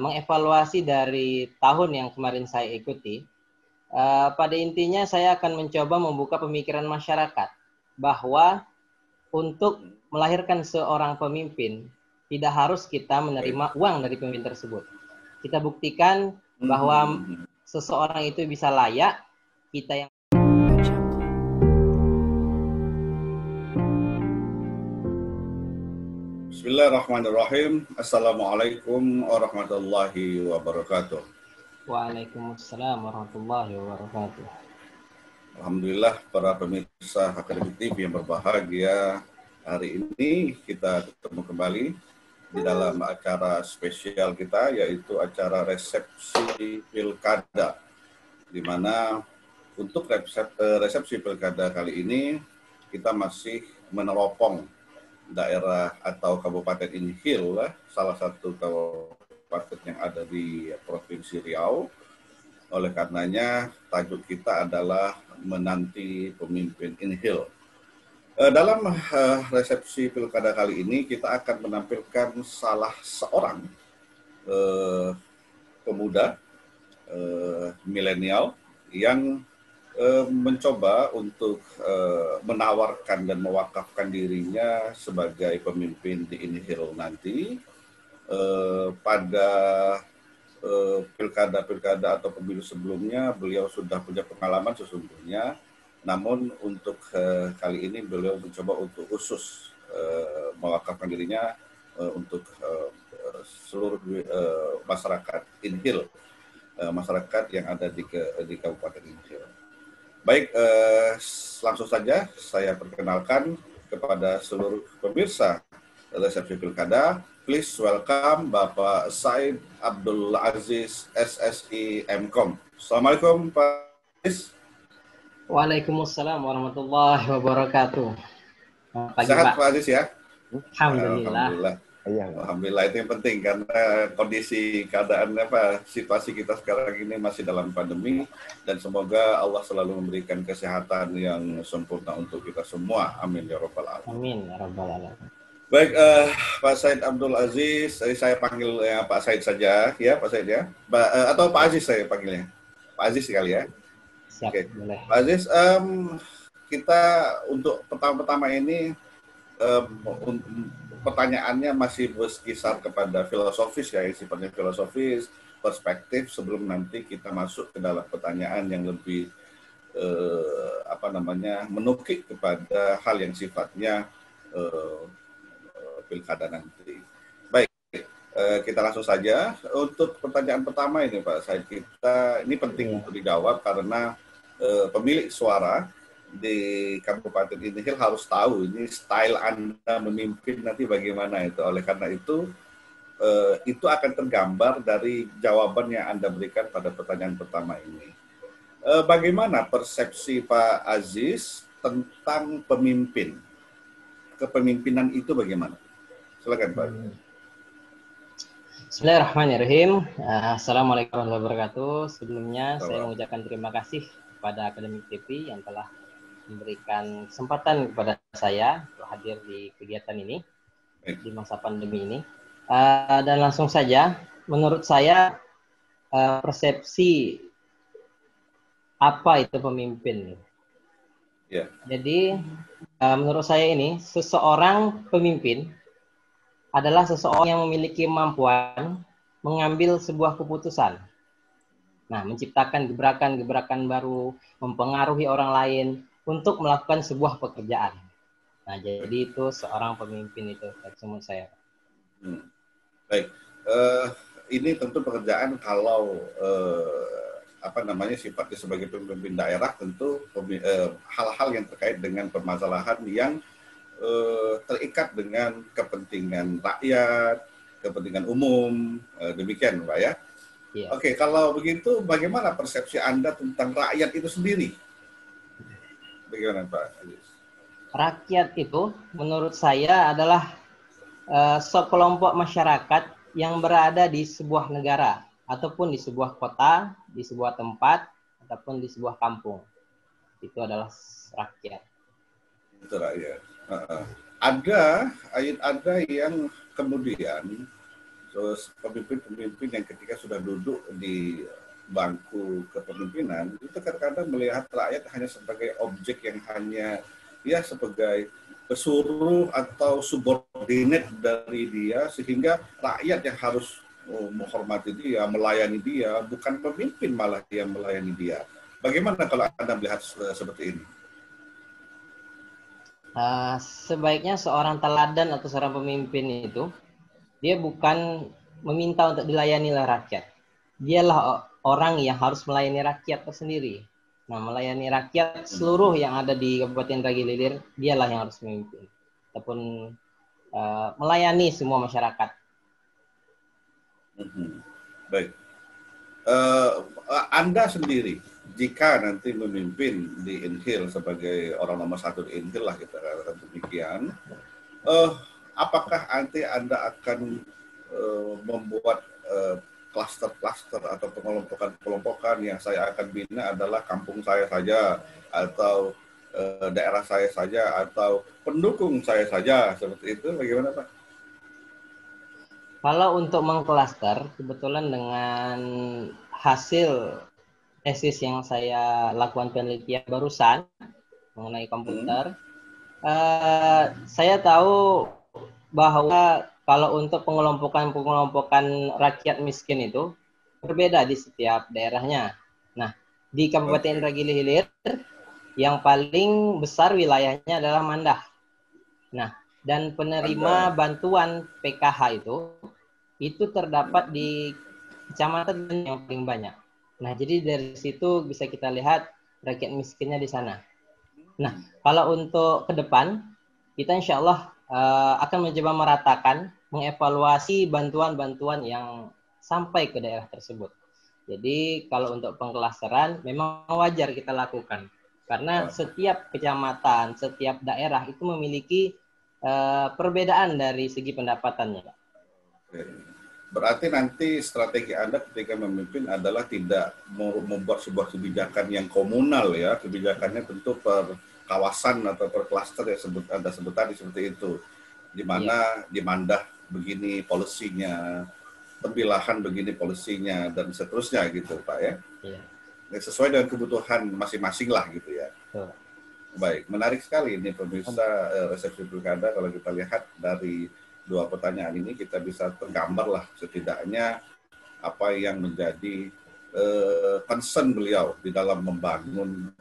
mengevaluasi dari tahun yang kemarin saya ikuti, pada intinya saya akan mencoba membuka pemikiran masyarakat bahwa untuk melahirkan seorang pemimpin tidak harus kita menerima uang dari pemimpin tersebut. Kita buktikan bahwa seseorang itu bisa layak, kita yang Bismillahirrahmanirrahim. Assalamualaikum warahmatullahi wabarakatuh. Waalaikumsalam warahmatullahi wabarakatuh. Alhamdulillah para pemirsa Akademik TV yang berbahagia, hari ini kita ketemu kembali di dalam acara spesial kita, yaitu acara resepsi pilkada, di mana untuk resepsi pilkada kali ini kita masih meneropong daerah atau Kabupaten Inhil, salah satu kabupaten yang ada di Provinsi Riau. Oleh karenanya, tajuk kita adalah menanti pemimpin Inhil. Dalam resepsi pilkada kali ini, kita akan menampilkan salah seorang pemuda milenial yang mencoba untuk menawarkan dan mewakafkan dirinya sebagai pemimpin di Inhil nanti. Pada pilkada-pilkada atau pemilu sebelumnya beliau sudah punya pengalaman sesungguhnya, namun untuk kali ini beliau mencoba untuk khusus mewakafkan dirinya untuk seluruh masyarakat Inhil, masyarakat yang ada di Kabupaten Inhil. Baik, langsung saja saya perkenalkan kepada seluruh pemirsa resepsi pilkada. Please welcome Bapak Said Abdul Aziz, SSI MKOM. Assalamualaikum Pak Aziz. Waalaikumsalam warahmatullahi wabarakatuh. Pagi, sehat Pak Aziz ya? Alhamdulillah. Alhamdulillah, itu yang penting karena kondisi keadaan situasi kita sekarang ini masih dalam pandemi, dan semoga Allah selalu memberikan kesehatan yang sempurna untuk kita semua. Amin ya rabbal alamin. Amin ya rabbal alamin. Baik, Pak Said Abdul Aziz, saya panggil Pak Said saja ya, Pak Said ya, atau Pak Aziz saya panggilnya, Pak Aziz sekali ya. Siap, Oke. boleh. Pak Aziz, kita untuk pertama-tama ini pertanyaannya masih berkisar kepada filosofis ya, sifatnya filosofis, perspektif, sebelum nanti kita masuk ke dalam pertanyaan yang lebih menukik kepada hal yang sifatnya pilkada nanti. Baik, kita langsung saja untuk pertanyaan pertama ini Pak Said. Ini penting untuk dijawab karena pemilik suara di Kabupaten Inhil harus tahu ini style Anda memimpin nanti bagaimana itu. Oleh karena itu akan tergambar dari jawaban yang Anda berikan pada pertanyaan pertama ini. Bagaimana persepsi Pak Aziz tentang pemimpin? Kepemimpinan itu bagaimana? Silakan Pak. Bismillahirrahmanirrahim. Assalamualaikum warahmatullahi wabarakatuh. Sebelumnya saya mengucapkan terima kasih kepada Akademik TV yang telah memberikan kesempatan kepada saya untuk hadir di kegiatan ini di masa pandemi ini. Dan langsung saja, menurut saya persepsi apa itu pemimpin? Yeah. Jadi menurut saya ini seseorang pemimpin adalah seseorang yang memiliki kemampuan mengambil sebuah keputusan. Nah, menciptakan gebrakan-gebrakan baru, mempengaruhi orang lain untuk melakukan sebuah pekerjaan. Nah, jadi itu seorang pemimpin itu menurut saya. Baik, ini tentu pekerjaan kalau sifatnya sebagai pemimpin daerah, tentu hal-hal yang terkait dengan permasalahan yang terikat dengan kepentingan rakyat, kepentingan umum, demikian Pak ya. Yeah. Oke, kalau begitu bagaimana persepsi Anda tentang rakyat itu sendiri? Bagaimana Pak Aziz? Rakyat itu menurut saya adalah sekelompok masyarakat yang berada di sebuah negara ataupun di sebuah kota, di sebuah tempat, ataupun di sebuah kampung. Itu adalah rakyat. Itu rakyat. Ada yang kemudian Terus pemimpin-pemimpin yang ketika sudah duduk di bangku kepemimpinan itu kadang-kadang melihat rakyat hanya sebagai objek yang hanya ya sebagai pesuruh atau subordinate dari dia, sehingga rakyat yang harus menghormati dia, melayani dia, bukan pemimpin malah dia melayani dia. Bagaimana kalau Anda melihat seperti ini? Sebaiknya seorang teladan atau seorang pemimpin itu dia bukan meminta untuk dilayani oleh rakyat. Dialah orang yang harus melayani rakyat tersendiri. Nah, melayani rakyat seluruh yang ada di Kabupaten Ragil Hilir, dialah yang harus memimpin ataupun melayani semua masyarakat. Baik. Anda sendiri, jika nanti memimpin di Inhil sebagai orang nomor 1 di Inhil lah kita katakan demikian, apakah nanti Anda akan membuat klaster-klaster atau pengelompokan-pengelompokan yang saya akan bina adalah kampung saya saja, atau daerah saya saja, atau pendukung saya saja, seperti itu? Bagaimana Pak? Kalau untuk mengklaster, kebetulan dengan hasil tesis yang saya lakukan penelitian barusan mengenai komputer, saya tahu bahwa kalau untuk pengelompokan rakyat miskin itu berbeda di setiap daerahnya. Nah, di Kabupaten Ragil Hilir yang paling besar wilayahnya adalah Mandah. Nah, dan penerima bantuan PKH itu terdapat di kecamatan yang paling banyak. Nah, jadi dari situ bisa kita lihat rakyat miskinnya di sana. Nah, kalau untuk ke depan, kita insya Allah akan mencoba meratakan, mengevaluasi bantuan-bantuan yang sampai ke daerah tersebut. Jadi kalau untuk pengklasteran memang wajar kita lakukan. Karena setiap kecamatan, setiap daerah itu memiliki perbedaan dari segi pendapatannya. Berarti nanti strategi Anda ketika memimpin adalah tidak membuat sebuah kebijakan yang komunal ya, kebijakannya tentu per kawasan atau per klaster yang Anda sebut tadi seperti itu, di mana di Mandah begini polisinya, Tembilahan begini polisinya, dan seterusnya gitu Pak ya. Iya. Sesuai dengan kebutuhan masing-masing lah gitu ya. Baik, menarik sekali ini pemirsa resepsi pilkada. Kalau kita lihat dari dua pertanyaan ini kita bisa tergambar lah setidaknya apa yang menjadi concern beliau di dalam membangun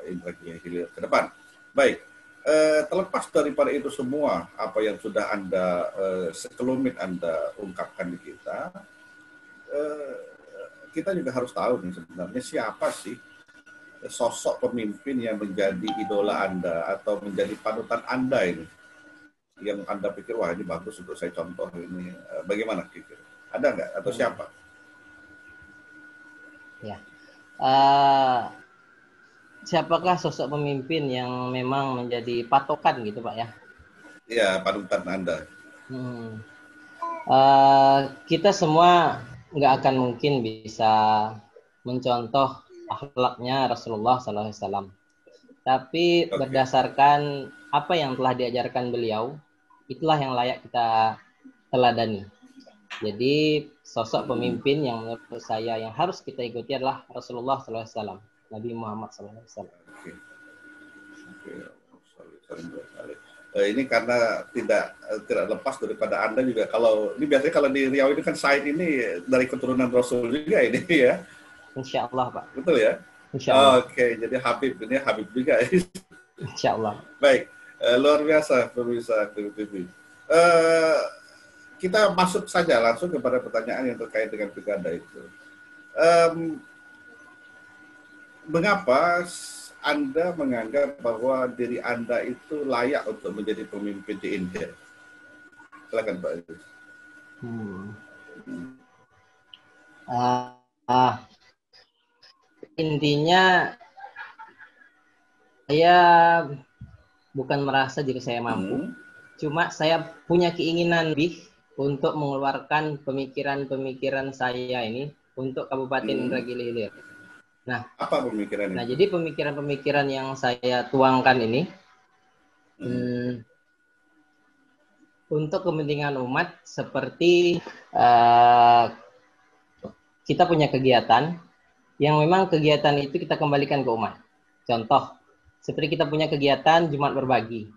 Ragil Hilir ke depan. Baik, terlepas daripada itu semua, apa yang sudah Anda sekelumit Anda ungkapkan di kita, kita juga harus tahu nih sebenarnya siapa sih sosok pemimpin yang menjadi idola Anda atau menjadi panutan Anda ini, yang Anda pikir wah ini bagus untuk saya contoh ini. Bagaimana kira-kira? Ada nggak atau siapa? Ya, siapakah sosok pemimpin yang memang menjadi patokan gitu Pak ya? Iya, panutan Anda. Kita semua nggak akan mungkin bisa mencontoh akhlaknya Rasulullah SAW. Tapi berdasarkan apa yang telah diajarkan beliau, itulah yang layak kita teladani. Jadi sosok pemimpin yang menurut saya yang harus kita ikuti adalah Rasulullah SAW, Nabi Muhammad SAW. Ini karena tidak lepas daripada Anda juga, kalau ini biasanya kalau di Riau ini kan Said ini dari keturunan Rasul juga ini ya. Insya Allah Pak. Betul ya? Insya Allah. Oke, jadi Habib ini Habib juga. Insya Allah. Baik, luar biasa pemirsa TV. Kita masuk saja langsung kepada pertanyaan yang terkait dengan pilkada itu. Mengapa Anda menganggap bahwa diri Anda itu layak untuk menjadi pemimpin di Inhil? Silakan Pak Idris. Intinya saya bukan merasa diri saya mampu, cuma saya punya keinginan lebih untuk mengeluarkan pemikiran-pemikiran saya ini untuk Kabupaten Ragil Hilir. Nah, apa pemikiran itu? Nah, jadi pemikiran-pemikiran yang saya tuangkan ini untuk kepentingan umat seperti kita punya kegiatan yang memang kegiatan itu kita kembalikan ke umat. Contoh, seperti kita punya kegiatan Jumat Berbagi.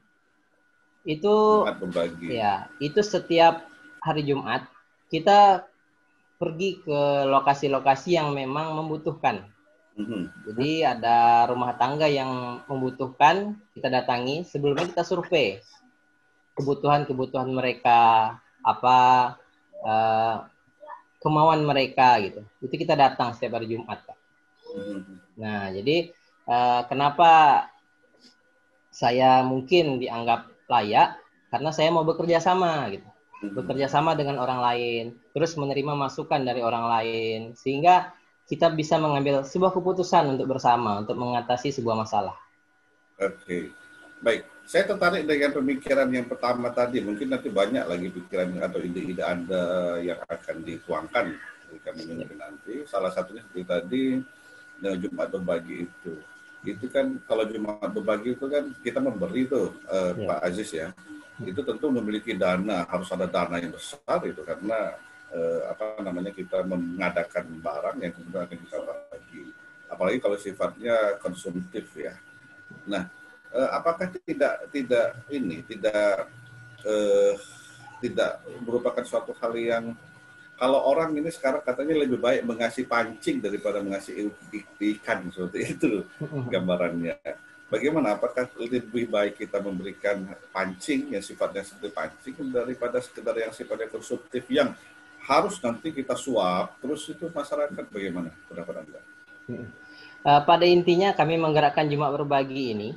Itu Jumat Berbagi. Ya, itu setiap hari Jumat kita pergi ke lokasi-lokasi yang memang membutuhkan. Jadi ada rumah tangga yang membutuhkan, kita datangi. Sebelumnya kita survei kebutuhan mereka, apa kemauan mereka gitu. Itu kita datang setiap hari Jumat, Pak. Nah, jadi kenapa saya mungkin dianggap layak? Karena saya mau bekerja sama gitu. Bekerja sama dengan orang lain, terus menerima masukan dari orang lain, sehingga kita bisa mengambil sebuah keputusan untuk bersama, untuk mengatasi sebuah masalah. Oke, baik. Saya tertarik dengan pemikiran yang pertama tadi. Mungkin nanti banyak lagi pikiran atau ide-ide Anda yang akan dituangkan ketika menunggu nanti. Salah satunya seperti tadi, Jumat Berbagi itu. Itu kan kalau Jumat Berbagi itu kan kita memberi tuh, Pak Aziz ya. Itu tentu memiliki dana, harus ada dana yang besar itu karena kita mengadakan barang yang kemudian akan kita bagi. Apalagi kalau sifatnya konsumtif ya. Nah, apakah tidak merupakan suatu hal yang kalau orang ini sekarang katanya lebih baik mengasih pancing daripada mengasih ikan seperti itu gambarannya. Bagaimana? Apakah lebih baik kita memberikan pancing yang sifatnya seperti pancing daripada sekedar yang sifatnya konsumtif yang harus nanti kita suap terus itu masyarakat? Bagaimana pendapat Anda? Pada intinya kami menggerakkan Jumat Berbagi ini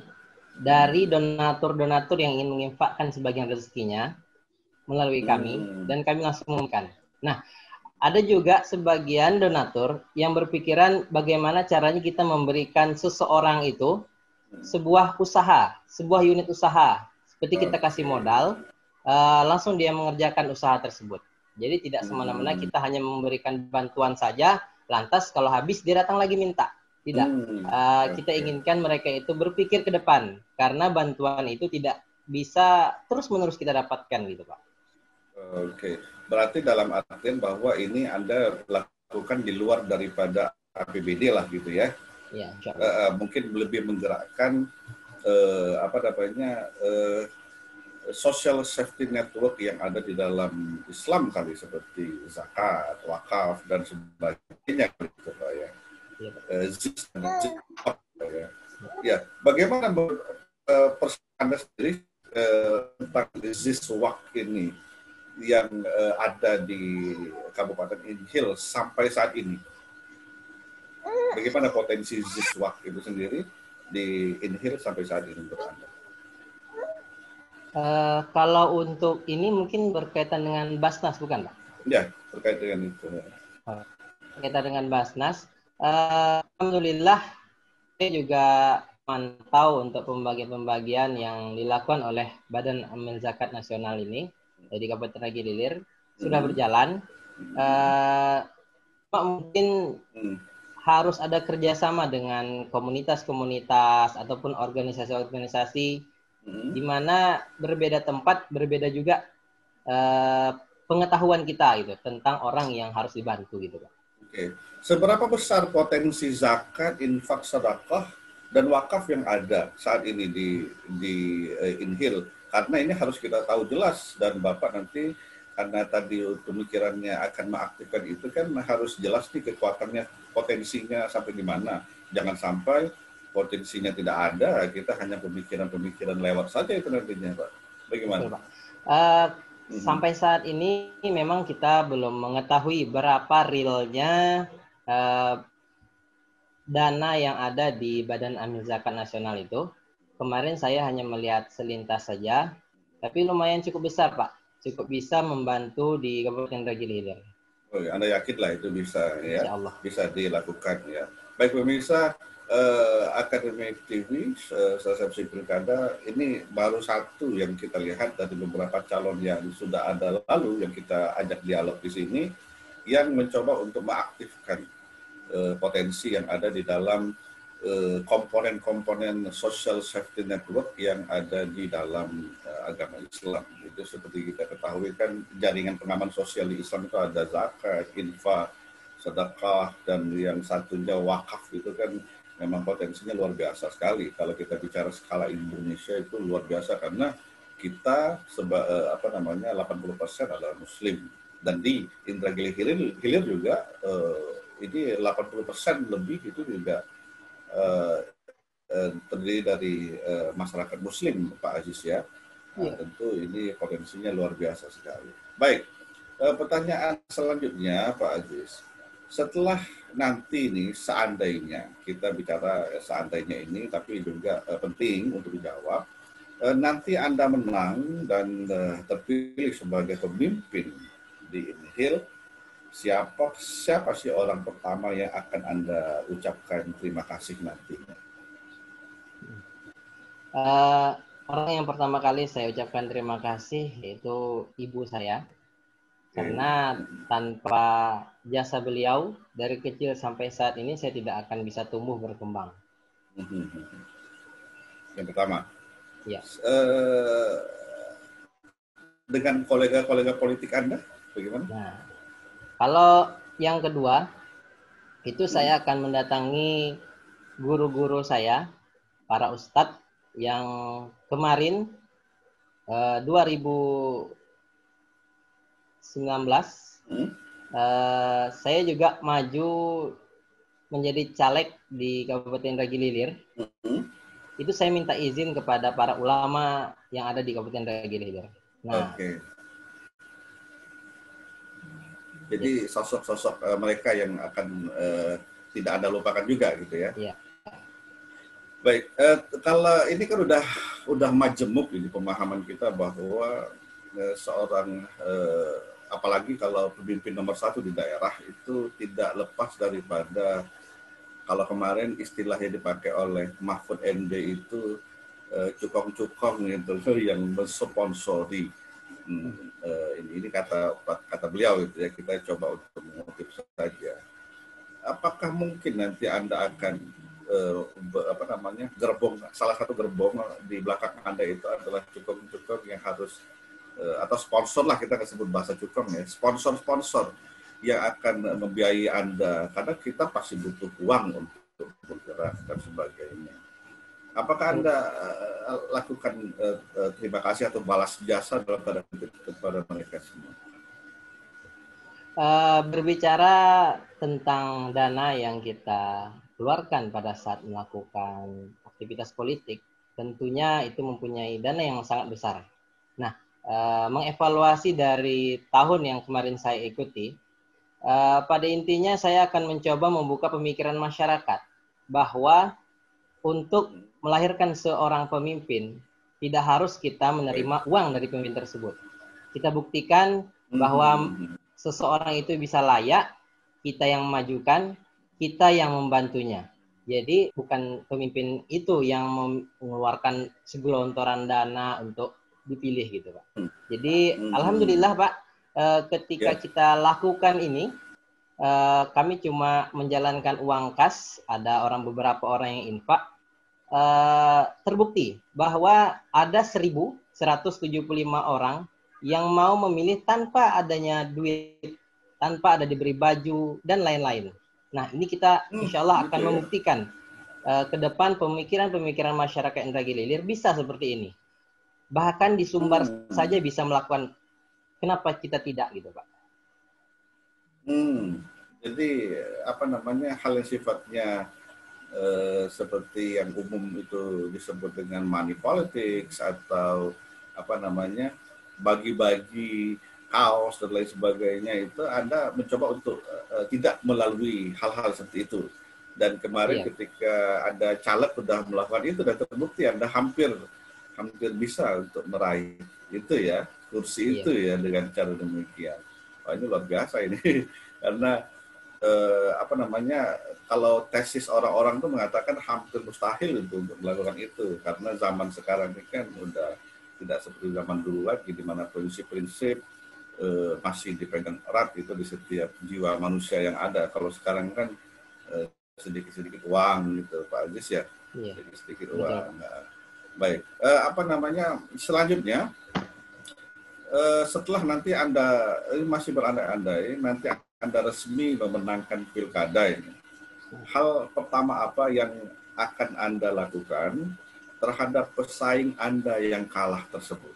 dari donatur-donatur yang ingin menginfakkan sebagian rezekinya melalui kami dan kami langsung mengumumkan. Nah, ada juga sebagian donatur yang berpikiran bagaimana caranya kita memberikan seseorang itu sebuah usaha, sebuah unit usaha. Seperti kita kasih modal, langsung dia mengerjakan usaha tersebut. Jadi tidak semena-mena kita hanya memberikan bantuan saja, lantas kalau habis dia datang lagi minta. Tidak. Kita inginkan mereka itu berpikir ke depan, karena bantuan itu tidak bisa terus-menerus kita dapatkan gitu, Pak. Oke, berarti dalam artian bahwa ini Anda lakukan di luar daripada APBD lah gitu ya? Ya, mungkin lebih menggerakkan social safety network yang ada di dalam Islam kali seperti zakat, wakaf dan sebagainya gitu Pak ya. Ya, bagaimana Anda sendiri tentang Ziswak ini yang ada di Kabupaten Inhil sampai saat ini? Bagaimana potensi Ziswak itu sendiri di Inhil sampai saat ini menurut Anda? Kalau untuk ini mungkin berkaitan dengan Basnas, bukan Pak? Ya, terkait dengan itu. Berkaitan dengan Basnas, alhamdulillah saya juga mantau untuk pembagian-pembagian yang dilakukan oleh Badan Amil Zakat Nasional ini dari Kabupaten Ragi Hilir sudah berjalan. Mungkin harus ada kerjasama dengan komunitas-komunitas ataupun organisasi-organisasi di mana berbeda tempat, berbeda juga pengetahuan kita gitu tentang orang yang harus dibantu gitu, Pak. Oke. Seberapa besar potensi zakat, infak, sedekah dan wakaf yang ada saat ini di Inhil? Karena ini harus kita tahu jelas dan Bapak nanti karena tadi pemikirannya akan mengaktifkan itu kan harus jelas nih kekuatannya, potensinya sampai di mana. Jangan sampai potensinya tidak ada, kita hanya pemikiran-pemikiran lewat saja itu nantinya, Pak. Bagaimana? Betul, Pak. Sampai saat ini memang kita belum mengetahui berapa realnya dana yang ada di Badan Amil Zakat Nasional itu. Kemarin saya hanya melihat selintas saja, tapi lumayan cukup besar, Pak. Cukup bisa membantu di Kabupaten Ragi Hilir. Oh, Anda yakin lah itu bisa ya, bisa dilakukan ya. Baik pemirsa, Akademi TV, Persepsi Pilkada, ini baru satu yang kita lihat dari beberapa calon yang sudah ada lalu yang kita ajak dialog di sini, yang mencoba untuk mengaktifkan potensi yang ada di dalam komponen-komponen social safety network yang ada di dalam agama Islam. Itu seperti kita ketahui kan jaringan pengaman sosial di Islam itu ada zakat, infak, sedekah, dan yang satunya wakaf. Itu kan memang potensinya luar biasa sekali. Kalau kita bicara skala Indonesia itu luar biasa karena kita 80% adalah Muslim, dan di Indragiri Hilir juga ini 80% lebih itu juga terdiri dari masyarakat Muslim, Pak Aziz ya. Nah, tentu ini potensinya luar biasa sekali. Baik, pertanyaan selanjutnya Pak Aziz. Setelah nanti nih, seandainya kita bicara seandainya ini, tapi juga penting untuk dijawab. Nanti Anda menang dan terpilih sebagai pemimpin di Inhil, siapa sih orang pertama yang akan Anda ucapkan terima kasih nantinya? Orang yang pertama kali saya ucapkan terima kasih yaitu ibu saya. Karena tanpa jasa beliau, dari kecil sampai saat ini saya tidak akan bisa tumbuh berkembang. Yang pertama. Ya. Dengan kolega-kolega politik Anda, bagaimana? Nah, kalau yang kedua, itu saya akan mendatangi guru-guru saya, para ustadz yang kemarin 2019 saya juga maju menjadi caleg di Kabupaten Ragil-Ilir. Itu saya minta izin kepada para ulama yang ada di Kabupaten Ragil-Ilir. Nah, jadi sosok-sosok mereka yang akan tidak Anda lupakan juga gitu ya? Iya. Baik, kalau ini kan udah majemuk ini pemahaman kita bahwa seorang apalagi kalau pemimpin nomor 1 di daerah itu tidak lepas daripada, kalau kemarin istilahnya dipakai oleh Mahfud MD itu cukong-cukong gitu yang mensponsori. Ini kata beliau itu ya, kita coba untuk mengutip saja. Apakah mungkin nanti Anda akan salah satu gerbong di belakang Anda itu adalah cukong-cukong yang harus atau sponsor lah, kita sebut bahasa cukong ya, sponsor-sponsor yang akan membiayai Anda, karena kita pasti butuh uang untuk bergerak dan sebagainya. Apakah Anda lakukan terima kasih atau balas jasa dalam tanda kutip kepada mereka semua? Berbicara tentang dana yang kita keluarkan pada saat melakukan aktivitas politik, tentunya itu mempunyai dana yang sangat besar. Nah, mengevaluasi dari tahun yang kemarin saya ikuti, pada intinya saya akan mencoba membuka pemikiran masyarakat bahwa untuk melahirkan seorang pemimpin tidak harus kita menerima uang dari pemimpin tersebut. Kita buktikan bahwa seseorang itu bisa layak, kita yang memajukan, kita yang membantunya. Jadi bukan pemimpin itu yang mengeluarkan segelontoran dana untuk dipilih gitu Pak. Jadi alhamdulillah Pak, ketika kita lakukan ini, kami cuma menjalankan uang kas, ada beberapa orang yang infak, terbukti bahwa ada 1.175 orang yang mau memilih tanpa adanya duit, tanpa ada diberi baju dan lain-lain. Nah, ini kita insya Allah akan membuktikan ke depan pemikiran-pemikiran masyarakat Indragiri Hilir bisa seperti ini. Bahkan di Sumbar saja bisa melakukan, kenapa kita tidak gitu Pak? Jadi hal yang sifatnya seperti yang umum itu disebut dengan money politics atau bagi-bagi kaos dan lain sebagainya, itu Anda mencoba untuk tidak melalui hal-hal seperti itu. Dan kemarin ketika ada caleg sudah melakukan itu dan terbukti Anda hampir bisa untuk meraih itu ya, kursi itu ya, dengan cara demikian. Wah, ini luar biasa ini. Karena kalau tesis orang-orang itu mengatakan hampir mustahil untuk melakukan itu, karena zaman sekarang ini kan udah tidak seperti zaman dulu lagi, di mana prinsip-prinsip masih dipegang erat itu di setiap jiwa manusia yang ada. Kalau sekarang kan sedikit-sedikit uang gitu Pak Aziz ya, Iya, sedikit-sedikit betul uang. Pak. Nah, baik, apa namanya selanjutnya setelah nanti Anda masih berandai-andai nanti Anda resmi memenangkan pilkada ini, hal pertama apa yang akan Anda lakukan terhadap pesaing Anda yang kalah tersebut?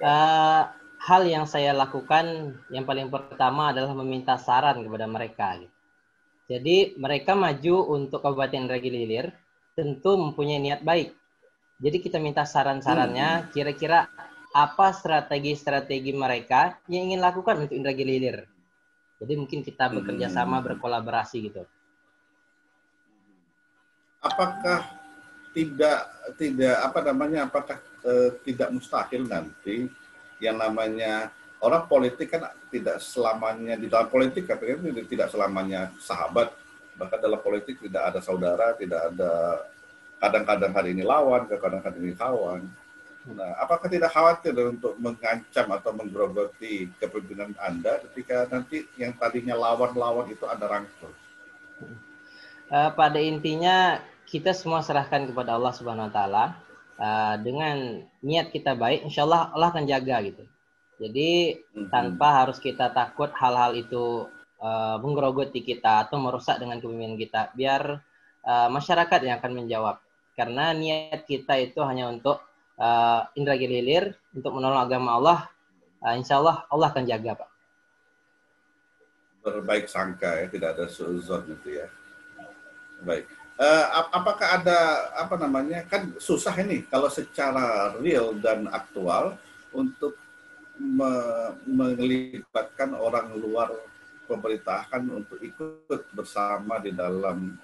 Uh, Hal yang saya lakukan yang paling pertama adalah meminta saran kepada mereka. Jadi mereka maju untuk Kabupaten Indragiri Hilir tentu mempunyai niat baik. Jadi kita minta saran-sarannya, kira-kira apa strategi-strategi mereka yang ingin lakukan untuk Indragiri Hilir. Jadi mungkin kita bekerja sama, berkolaborasi gitu. Apakah apakah tidak mustahil nanti yang namanya orang politik kan tidak selamanya di dalam politik katanya tidak selamanya sahabat, bahkan dalam politik tidak ada saudara, tidak ada, kadang-kadang hari ini lawan, kadang-kadang ini kawan. Nah, apakah tidak khawatir untuk mengancam atau menggerogoti kepemimpinan Anda ketika nanti yang tadinya lawan-lawan itu Anda rangkul? Pada intinya kita semua serahkan kepada Allah Subhanahu Wa Taala. Dengan niat kita baik, insya Allah Allah akan jaga gitu. Jadi tanpa harus kita takut hal-hal itu menggerogoti kita atau merusak dengan kepemimpinan kita. Biar masyarakat yang akan menjawab. Karena niat kita itu hanya untuk Indragiri Hilir, untuk menolong agama Allah. Insya Allah Allah akan jaga, Pak. Berbaik sangka ya, tidak ada suuzon gitu ya. Baik. Apakah ada kan susah ini kalau secara real dan aktual untuk melibatkan orang luar pemerintahan untuk ikut bersama di dalam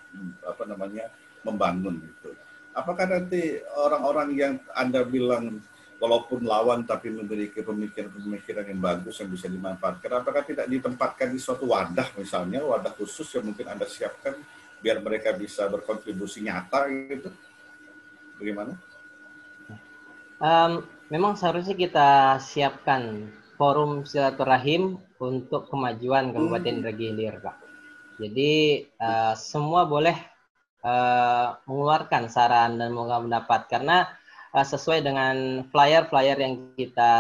membangun gitu. Apakah nanti orang-orang yang Anda bilang walaupun lawan tapi memiliki pemikiran-pemikiran yang bagus yang bisa dimanfaatkan, apakah tidak ditempatkan di suatu wadah misalnya, wadah khusus yang mungkin Anda siapkan biar mereka bisa berkontribusi nyata gitu? Bagaimana? Memang seharusnya kita siapkan forum silaturahim untuk kemajuan Kabupaten Indragiri Hilir, Pak. Jadi semua boleh mengeluarkan saran dan pendapat karena sesuai dengan flyer-flyer yang kita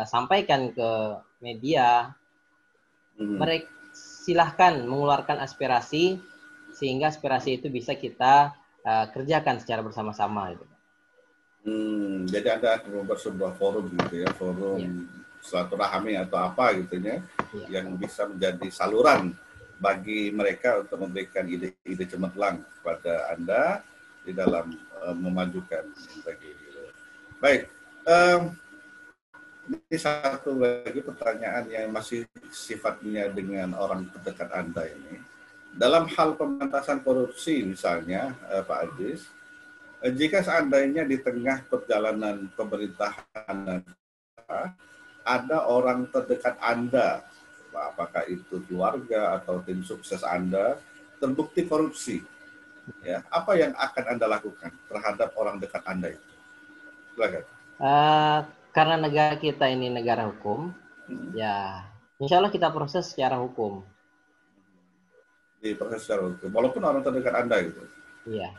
sampaikan ke media, mereka silahkan mengeluarkan aspirasi sehingga aspirasi itu bisa kita kerjakan secara bersama-sama. Gitu. Jadi Anda akan membuat sebuah forum gitu ya, forum silaturahmi atau apa gitu ya, yang bisa menjadi saluran bagi mereka untuk memberikan ide-ide cemerlang kepada Anda di dalam memajukan Indragiri. Baik, ini satu lagi pertanyaan yang masih sifatnya dengan orang terdekat Anda ini. Dalam hal pemberantasan korupsi misalnya, Pak Aziz, jika seandainya di tengah perjalanan pemerintahan ada orang terdekat Anda, apakah itu keluarga atau tim sukses Anda, terbukti korupsi, ya, apa yang akan Anda lakukan terhadap orang dekat Anda itu? Silakan. Karena negara kita ini negara hukum, ya insya Allah kita proses secara hukum. Diproses secara hukum, walaupun orang terdekat Anda gitu. Iya.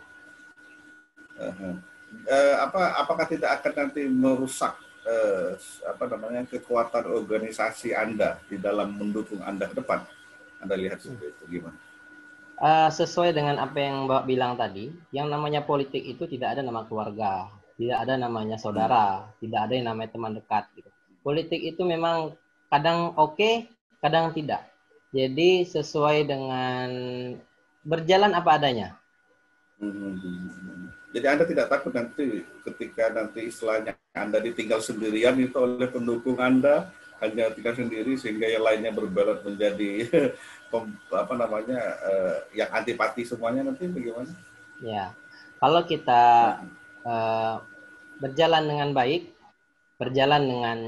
Apakah tidak akan nanti merusak kekuatan organisasi Anda di dalam mendukung Anda ke depan? Anda lihat seperti itu gimana? Sesuai dengan apa yang Mbak bilang tadi, yang namanya politik itu tidak ada nama keluarga, tidak ada namanya saudara, tidak ada yang namanya teman dekat. Gitu. Politik itu memang kadang oke, kadang tidak. Jadi sesuai dengan berjalan apa adanya. Jadi Anda tidak takut nanti ketika nanti istilahnya Anda ditinggal sendirian itu oleh pendukung Anda, hanya tinggal sendiri sehingga yang lainnya berbelot menjadi yang antipati semuanya, nanti bagaimana? Ya, kalau kita berjalan dengan baik, berjalan dengan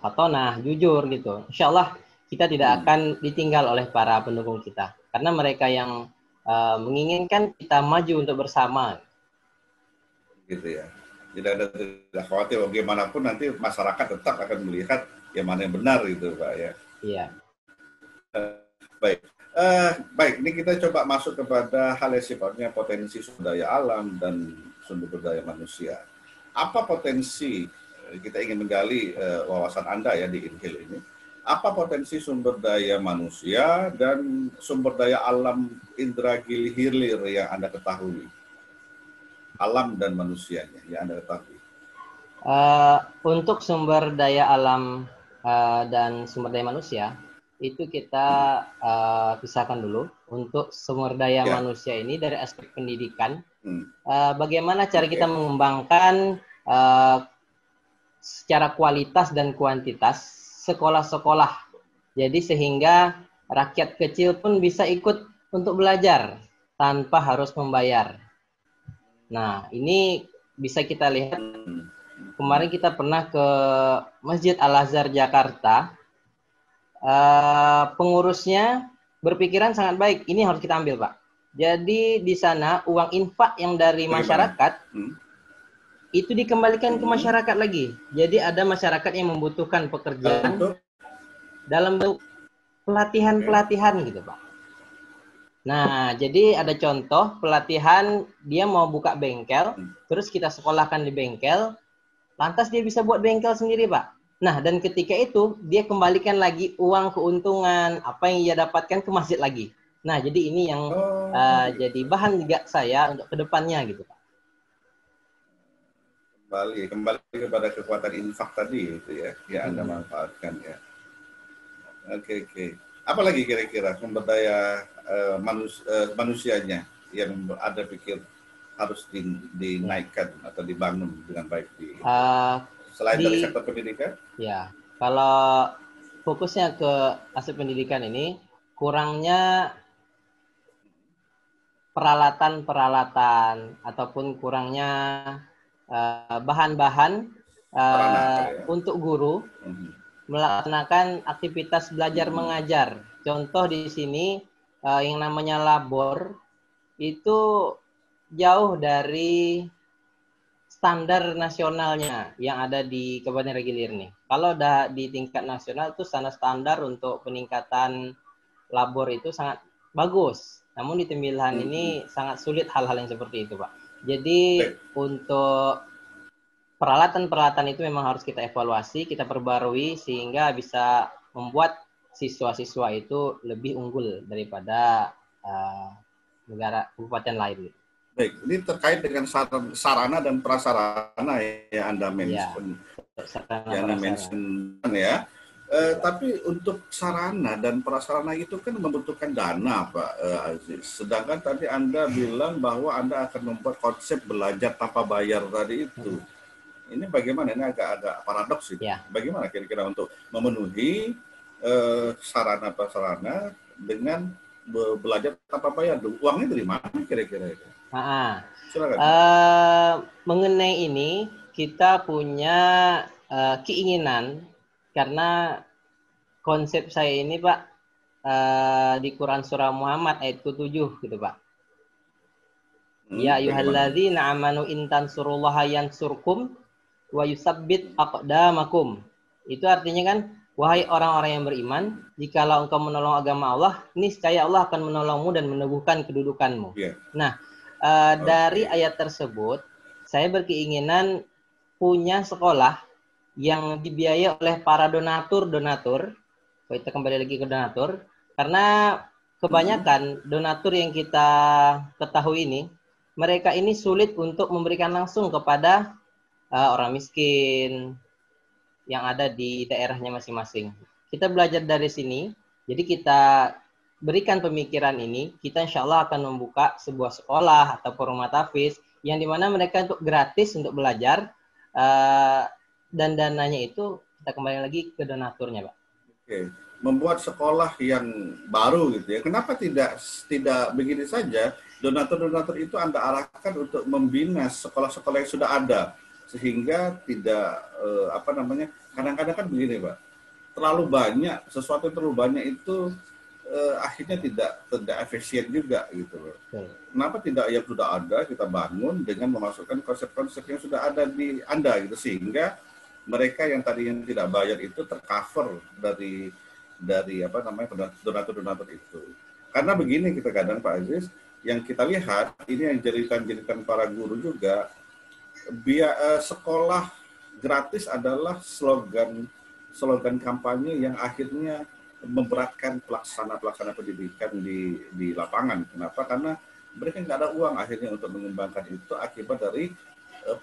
fatonah, jujur gitu, insya Allah kita tidak akan ditinggal oleh para pendukung kita, karena mereka yang menginginkan kita maju untuk bersama. Gitu ya. Tidak khawatir bagaimanapun nanti masyarakat tetap akan melihat yang mana yang benar gitu Pak ya. Iya. Baik. Baik, ini kita coba masuk kepada hal yang sifatnya potensi sumber daya alam dan sumber daya manusia. Apa potensi, kita ingin menggali wawasan Anda ya di Inhil ini, apa potensi sumber daya manusia dan sumber daya alam indera hilir yang Anda ketahui? Alam dan manusianya yang Anda ketahui. Untuk sumber daya alam dan sumber daya manusia, itu kita pisahkan dulu. Untuk sumber daya manusia ini dari aspek pendidikan, bagaimana cara kita mengembangkan secara kualitas dan kuantitas sekolah-sekolah. Jadi sehingga rakyat kecil pun bisa ikut untuk belajar tanpa harus membayar. Nah, ini bisa kita lihat. Kemarin kita pernah ke Masjid Al-Azhar Jakarta. Pengurusnya berpikiran sangat baik. Ini harus kita ambil, Pak. Jadi di sana uang infak yang dari masyarakat itu dikembalikan ke masyarakat lagi. Jadi ada masyarakat yang membutuhkan pekerjaan dalam bentuk pelatihan-pelatihan gitu, Pak. Nah, jadi ada contoh pelatihan, dia mau buka bengkel, terus kita sekolahkan di bengkel, lantas dia bisa buat bengkel sendiri, Pak. Nah, dan ketika itu dia kembalikan lagi uang keuntungan apa yang ia dapatkan ke masjid lagi. Nah, jadi ini yang jadi bahan juga saya untuk kedepannya gitu, Pak. Kembali kepada kekuatan infak tadi itu ya, yang Anda manfaatkan ya. Oke. Apalagi kira-kira sumber daya manusianya yang Anda pikir harus dinaikkan atau dibangun dengan baik selain dari sektor pendidikan? Ya, kalau fokusnya ke aspek pendidikan ini, kurangnya peralatan-peralatan ataupun kurangnya bahan-bahan untuk guru melaksanakan aktivitas belajar mengajar. Contoh di sini yang namanya labor itu jauh dari standar nasionalnya yang ada di Kabupaten Regilir nih. Kalau di tingkat nasional itu standar untuk peningkatan labor itu sangat bagus. Namun di Tembilahan ini sangat sulit hal-hal yang seperti itu, Pak. Jadi untuk peralatan-peralatan itu memang harus kita evaluasi, kita perbarui sehingga bisa membuat siswa-siswa itu lebih unggul daripada negara kabupaten lain. Baik, ini terkait dengan sarana dan prasarana yang Anda mention. Ya. Tapi untuk sarana dan prasarana itu kan membutuhkan dana, Pak Aziz. Sedangkan tadi Anda bilang bahwa Anda akan membuat konsep belajar tanpa bayar tadi itu. Ini bagaimana? Ini agak paradoks itu. Ya. Bagaimana kira-kira untuk memenuhi sarana prasarana dengan belajar tanpa bayar? Uangnya dari mana kira-kira itu? Mengenai ini kita punya keinginan karena konsep saya ini, Pak, di Quran surah Muhammad ayat 7 gitu, Pak. Ya ayyuhalladzina amanu in tansurullaha yansurkum wa yusabbit aqdamakum. Itu artinya kan, wahai orang-orang yang beriman, jikalau engkau menolong agama Allah, niscaya Allah akan menolongmu dan meneguhkan kedudukanmu. Nah, dari ayat tersebut, saya berkeinginan punya sekolah yang dibiayai oleh para donatur. Kita kembali lagi ke donatur, karena kebanyakan donatur yang kita ketahui ini, mereka ini sulit untuk memberikan langsung kepada orang miskin yang ada di daerahnya masing-masing. Kita belajar dari sini, jadi kita berikan pemikiran ini, kita insya Allah akan membuka sebuah sekolah atau rumah tahfiz yang dimana mereka untuk gratis untuk belajar, dan dananya itu kita kembali lagi ke donaturnya, Pak. Membuat sekolah yang baru gitu ya. Kenapa tidak begini saja? Donatur-donatur itu Anda arahkan untuk membina sekolah-sekolah yang sudah ada sehingga tidak kadang-kadang kan begini, Pak. Terlalu banyak, sesuatu yang terlalu banyak itu akhirnya tidak efisien juga gitu loh. Kenapa tidak yang sudah ada kita bangun dengan memasukkan konsep-konsep yang sudah ada di Anda gitu, sehingga mereka yang tadinya tidak bayar itu tercover dari donatur-donatur itu. Karena begini kita kadang Pak Aziz, yang kita lihat ini yang jeritan-jeritan para guru juga, sekolah gratis adalah slogan kampanye yang akhirnya memberatkan pelaksana pendidikan di lapangan. Kenapa? Karena mereka nggak ada uang akhirnya untuk mengembangkan itu akibat dari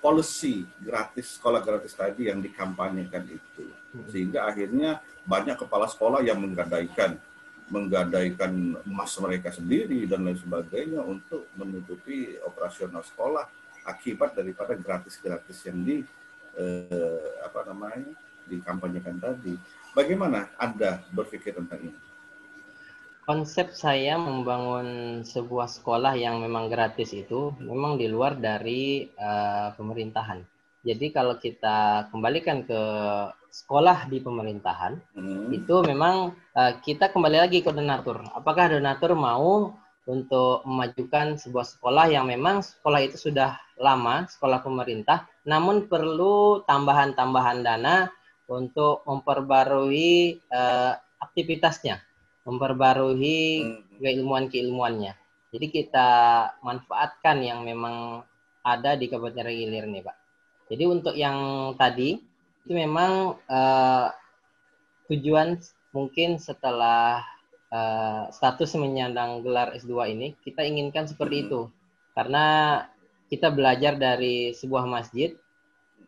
policy gratis, sekolah gratis tadi yang dikampanyekan itu. Sehingga akhirnya banyak kepala sekolah yang menggadaikan emas mereka sendiri dan lain sebagainya untuk menutupi operasional sekolah akibat daripada gratis-gratis yang dikampanyekan tadi. Bagaimana Anda berpikir tentang ini? Konsep saya membangun sebuah sekolah yang memang gratis itu memang di luar dari pemerintahan. Jadi kalau kita kembalikan ke sekolah di pemerintahan, itu memang kita kembali lagi ke donatur. Apakah donatur mau untuk memajukan sebuah sekolah yang memang sekolah itu sudah lama, sekolah pemerintah, namun perlu tambahan-tambahan dana untuk memperbarui aktivitasnya, memperbarui keilmuannya. Jadi kita manfaatkan yang memang ada di Kabupaten Ragi Ilir nih, Pak. Jadi untuk yang tadi itu memang tujuan mungkin setelah status menyandang gelar S2 ini, kita inginkan seperti itu. Karena kita belajar dari sebuah masjid,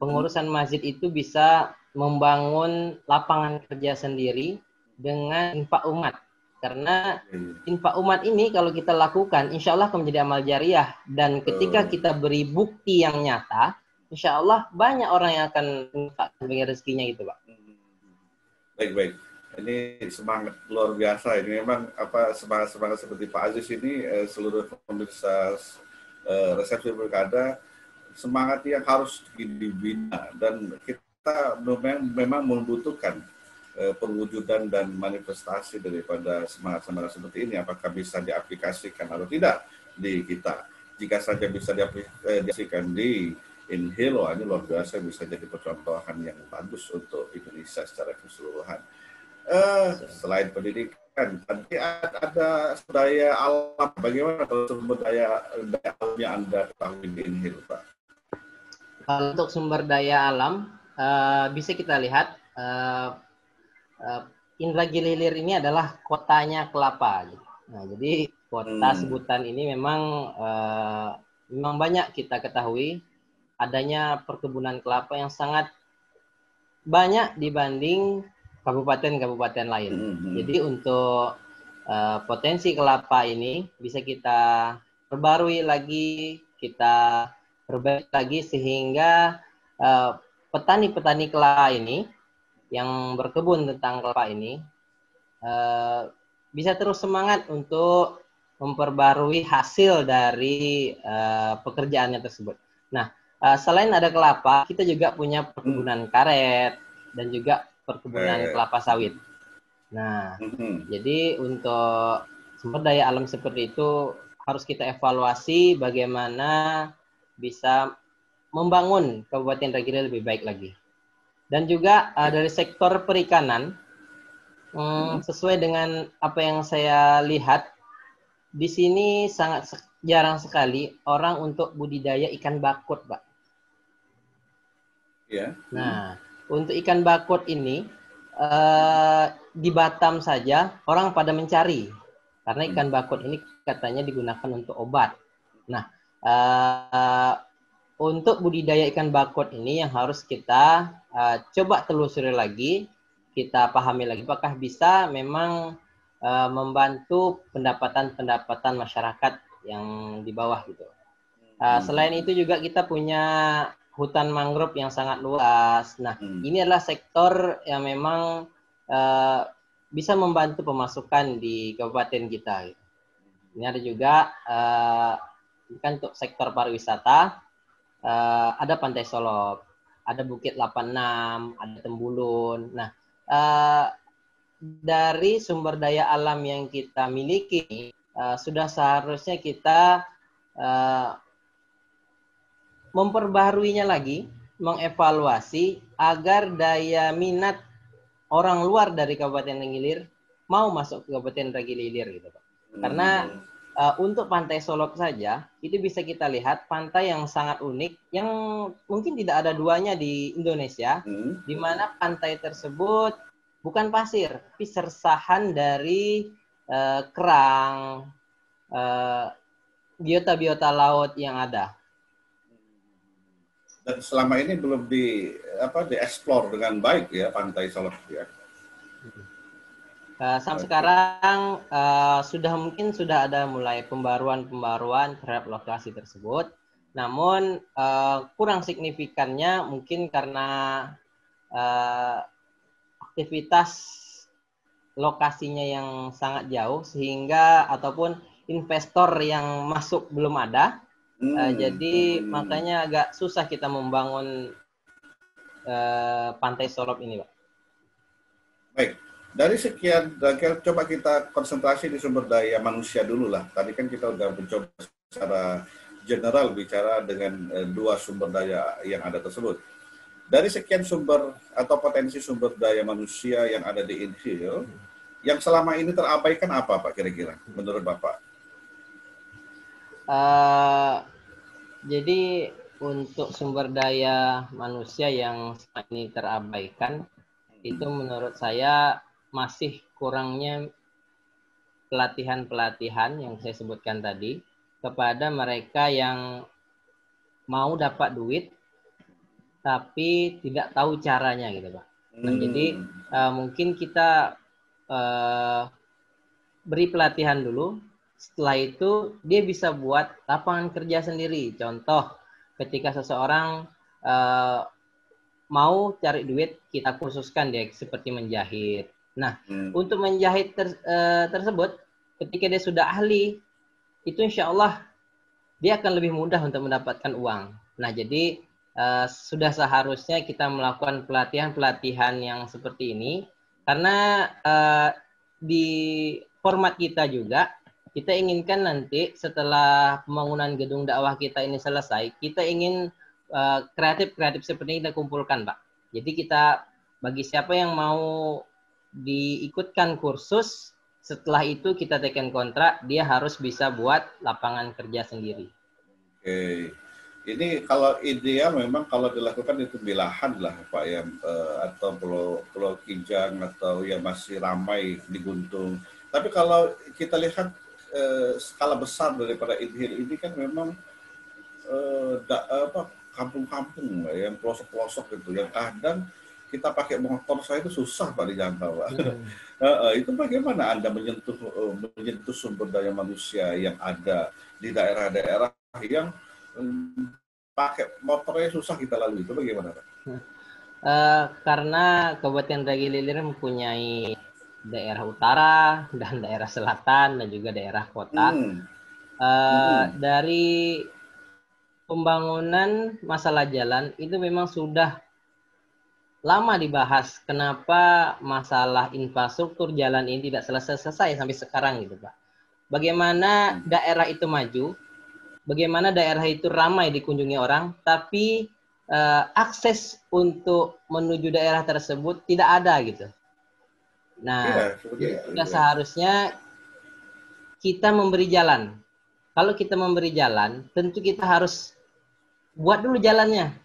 pengurusan masjid itu bisa membangun lapangan kerja sendiri dengan infak umat. Karena infak umat ini kalau kita lakukan, insya Allah akan menjadi amal jariah. Dan ketika kita beri bukti yang nyata, insya Allah banyak orang yang akan menginfakkan rezekinya gitu, Pak. Baik. Ini semangat luar biasa. Ini memang semangat seperti Pak Aziz ini, seluruh pemirsa resepsi pilkada, semangat yang harus dibina, dan kita memang membutuhkan perwujudan dan manifestasi daripada semangat seperti ini. Apakah bisa diaplikasikan atau tidak di kita? Jika saja bisa diaplikasikan di Inhil, ini luar biasa, bisa jadi percontohan yang bagus untuk Indonesia secara keseluruhan. Selain pendidikan, tadi ada sumber daya alam. Bagaimana kalau sumber daya alam yang Anda ketahui di Inhil, Pak? Untuk sumber daya alam, bisa kita lihat Indragiri Hilir ini adalah kotanya kelapa. Nah, jadi kota sebutan ini memang banyak kita ketahui adanya perkebunan kelapa yang sangat banyak dibanding kabupaten-kabupaten lain. Jadi untuk potensi kelapa ini bisa kita perbarui lagi, kita perbaiki lagi sehingga petani-petani kelapa ini yang berkebun tentang kelapa ini bisa terus semangat untuk memperbarui hasil dari pekerjaannya tersebut. Nah, selain ada kelapa, kita juga punya perkebunan karet dan juga perkebunan kelapa sawit. Nah, jadi untuk sumber daya alam seperti itu harus kita evaluasi bagaimana bisa membangun Kabupaten Ragi Ilir lebih baik lagi. Dan juga dari sektor perikanan, sesuai dengan apa yang saya lihat, di sini sangat jarang sekali orang untuk budidaya ikan bakut, Pak. Nah, untuk ikan bakut ini di Batam saja orang pada mencari, karena ikan bakut ini katanya digunakan untuk obat. Nah, untuk budidaya ikan bakut ini yang harus kita coba telusuri lagi, kita pahami lagi apakah bisa memang membantu pendapatan masyarakat yang di bawah gitu. Selain itu juga kita punya hutan mangrove yang sangat luas. Nah, ini adalah sektor yang memang bisa membantu pemasukan di kabupaten kita. Ini ada juga kan untuk sektor pariwisata, ada Pantai Solok, ada Bukit 86, ada Tembulun. Nah, dari sumber daya alam yang kita miliki, sudah seharusnya kita memperbaharuinya lagi, mengevaluasi agar daya minat orang luar dari Kabupaten Ragi Ilir mau masuk ke Kabupaten Ragi Ilir gitu, Pak. Karena untuk Pantai Solok saja, itu bisa kita lihat pantai yang sangat unik, yang mungkin tidak ada duanya di Indonesia, di mana pantai tersebut bukan pasir, tapi sersahan dari kerang, biota-biota laut yang ada. Dan selama ini belum dieksplor dengan baik ya Pantai Solok ya. Sampai sekarang sudah ada mulai pembaruan terhadap lokasi tersebut. Namun kurang signifikannya mungkin karena aktivitas lokasinya yang sangat jauh sehingga ataupun investor yang masuk belum ada. Jadi makanya agak susah kita membangun Pantai Solok ini, Pak. Baik. Dari sekian, coba kita konsentrasi di sumber daya manusia dulu lah. Tadi kan kita udah mencoba secara general bicara dengan dua sumber daya yang ada tersebut. Dari sekian sumber atau potensi sumber daya manusia yang ada di Infill, yang selama ini terabaikan apa Pak kira-kira menurut Bapak? Jadi untuk sumber daya manusia yang selama ini terabaikan, itu menurut saya masih kurangnya pelatihan-pelatihan yang saya sebutkan tadi kepada mereka yang mau dapat duit tapi tidak tahu caranya gitu Pak. Nah jadi mungkin kita beri pelatihan dulu, setelah itu dia bisa buat lapangan kerja sendiri. Contoh ketika seseorang mau cari duit, kita khususkan dia seperti menjahit. Nah, untuk menjahit tersebut, ketika dia sudah ahli, itu insya Allah dia akan lebih mudah untuk mendapatkan uang. Nah, jadi sudah seharusnya kita melakukan pelatihan-pelatihan yang seperti ini, karena di format kita juga, kita inginkan nanti setelah pembangunan gedung dakwah kita ini selesai, kita ingin kreatif-kreatif seperti ini kita kumpulkan, Pak. Jadi kita, bagi siapa yang mau diikutkan kursus, setelah itu kita tekan kontrak, dia harus bisa buat lapangan kerja sendiri. Oke, ini kalau ideal memang kalau dilakukan itu di lahan lah Pak ya, atau Pulau Kijang atau yang masih ramai di Guntung. Tapi kalau kita lihat skala besar daripada ini kan memang kampung-kampung yang pelosok-pelosok gitu, yang kadang kita pakai motor saya itu susah Pak dijangkau Pak. Itu bagaimana Anda menyentuh sumber daya manusia yang ada di daerah-daerah yang pakai motornya susah kita lalui, itu bagaimana Pak? Karena Kabupaten Dagilir mempunyai daerah utara dan daerah selatan dan juga daerah kota. Dari pembangunan masalah jalan itu memang sudah lama dibahas. Kenapa masalah infrastruktur jalan ini tidak selesai sampai sekarang gitu Pak. Bagaimana daerah itu maju, bagaimana daerah itu ramai dikunjungi orang, tapi akses untuk menuju daerah tersebut tidak ada gitu. Nah, sudah seharusnya kita memberi jalan. Kalau kita memberi jalan, tentu kita harus buat dulu jalannya.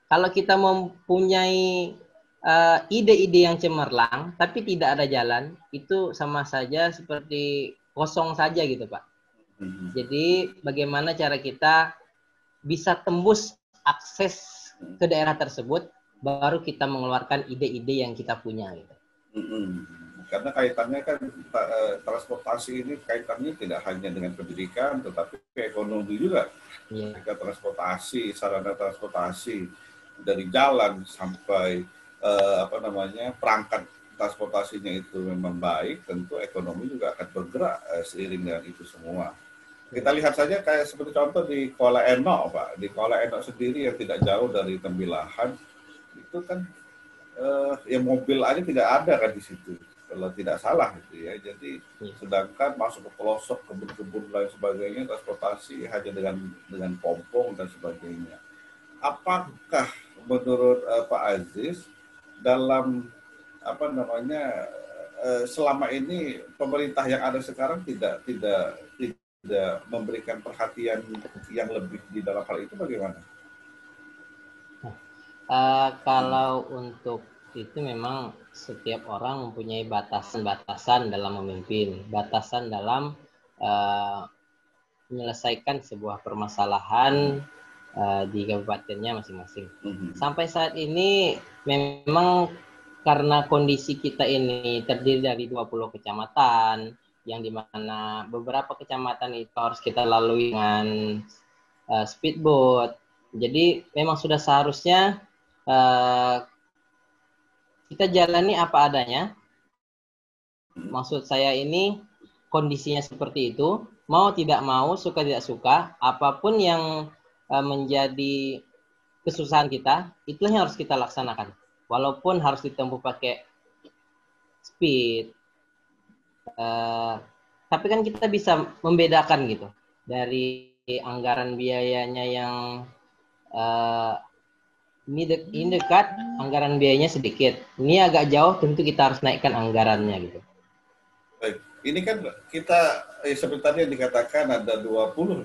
Kalau kita mempunyai ide-ide yang cemerlang, tapi tidak ada jalan, itu sama saja seperti kosong saja gitu Pak. Jadi bagaimana cara kita bisa tembus akses ke daerah tersebut, baru kita mengeluarkan ide-ide yang kita punya gitu. Karena kaitannya kan transportasi ini kaitannya tidak hanya dengan pendidikan, tetapi ekonomi juga. Ketika transportasi, sarana transportasi dari jalan sampai perangkat transportasinya itu memang baik, tentu ekonomi juga akan bergerak seiring dengan itu semua. Kita lihat saja kayak seperti contoh di Kuala Enok Pak, di Kuala Enok sendiri yang tidak jauh dari Tembilahan, itu kan yang mobil aja tidak ada kan di situ, kalau tidak salah gitu ya. Jadi sedangkan masuk ke pelosok, kebun-kebun lain sebagainya, transportasi hanya dengan pompong dan sebagainya. Apakah menurut Pak Aziz dalam selama ini pemerintah yang ada sekarang tidak memberikan perhatian yang lebih di dalam hal itu, bagaimana? Kalau untuk itu memang setiap orang mempunyai batasan-batasan dalam memimpin, batasan dalam menyelesaikan sebuah permasalahan di kabupatennya masing-masing. Sampai saat ini memang karena kondisi kita ini terdiri dari 20 kecamatan, yang dimana beberapa kecamatan itu harus kita lalui dengan speedboat. Jadi memang sudah seharusnya kita jalani apa adanya. Maksud saya ini kondisinya seperti itu, mau tidak mau, suka tidak suka, apapun yang menjadi kesusahan kita, itulah yang harus kita laksanakan. Walaupun harus ditempuh pakai speed, tapi kan kita bisa membedakan gitu dari anggaran biayanya yang ini dekat, anggaran biayanya sedikit. Ini agak jauh, tentu kita harus naikkan anggarannya gitu. Baik. Ini kan kita seperti tadi yang dikatakan ada 20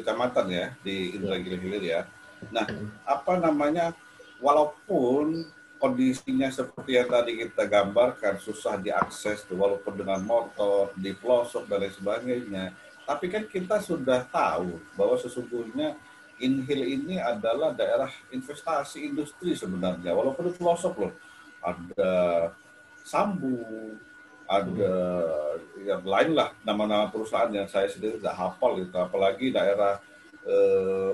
kecamatan ya di Indragiri Hilir ya. Nah, apa namanya, walaupun kondisinya seperti yang tadi kita gambarkan, susah diakses walaupun dengan motor, di pelosok dan lain sebagainya, tapi kan kita sudah tahu bahwa sesungguhnya Inhil ini adalah daerah investasi industri sebenarnya, walaupun di pelosok loh. Ada Sambu, ada yang lain lah, nama-nama perusahaan yang saya sendiri tidak hafal gitu, apalagi daerah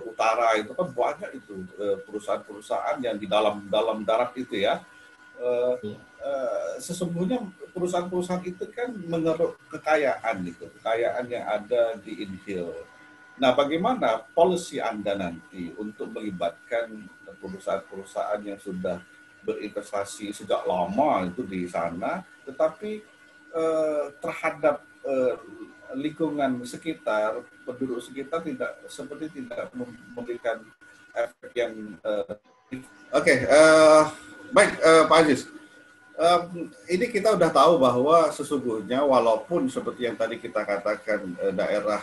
utara itu kan banyak itu perusahaan-perusahaan yang di dalam darat itu ya. Sesungguhnya perusahaan-perusahaan itu kan mengeruk kekayaan gitu, kekayaan yang ada di Inhil. Nah, bagaimana policy Anda nanti untuk melibatkan perusahaan-perusahaan yang sudah berinvestasi sejak lama itu di sana, tetapi terhadap lingkungan sekitar, penduduk sekitar tidak memberikan efek yang baik, Pak Aziz. Ini kita udah tahu bahwa sesungguhnya walaupun seperti yang tadi kita katakan daerah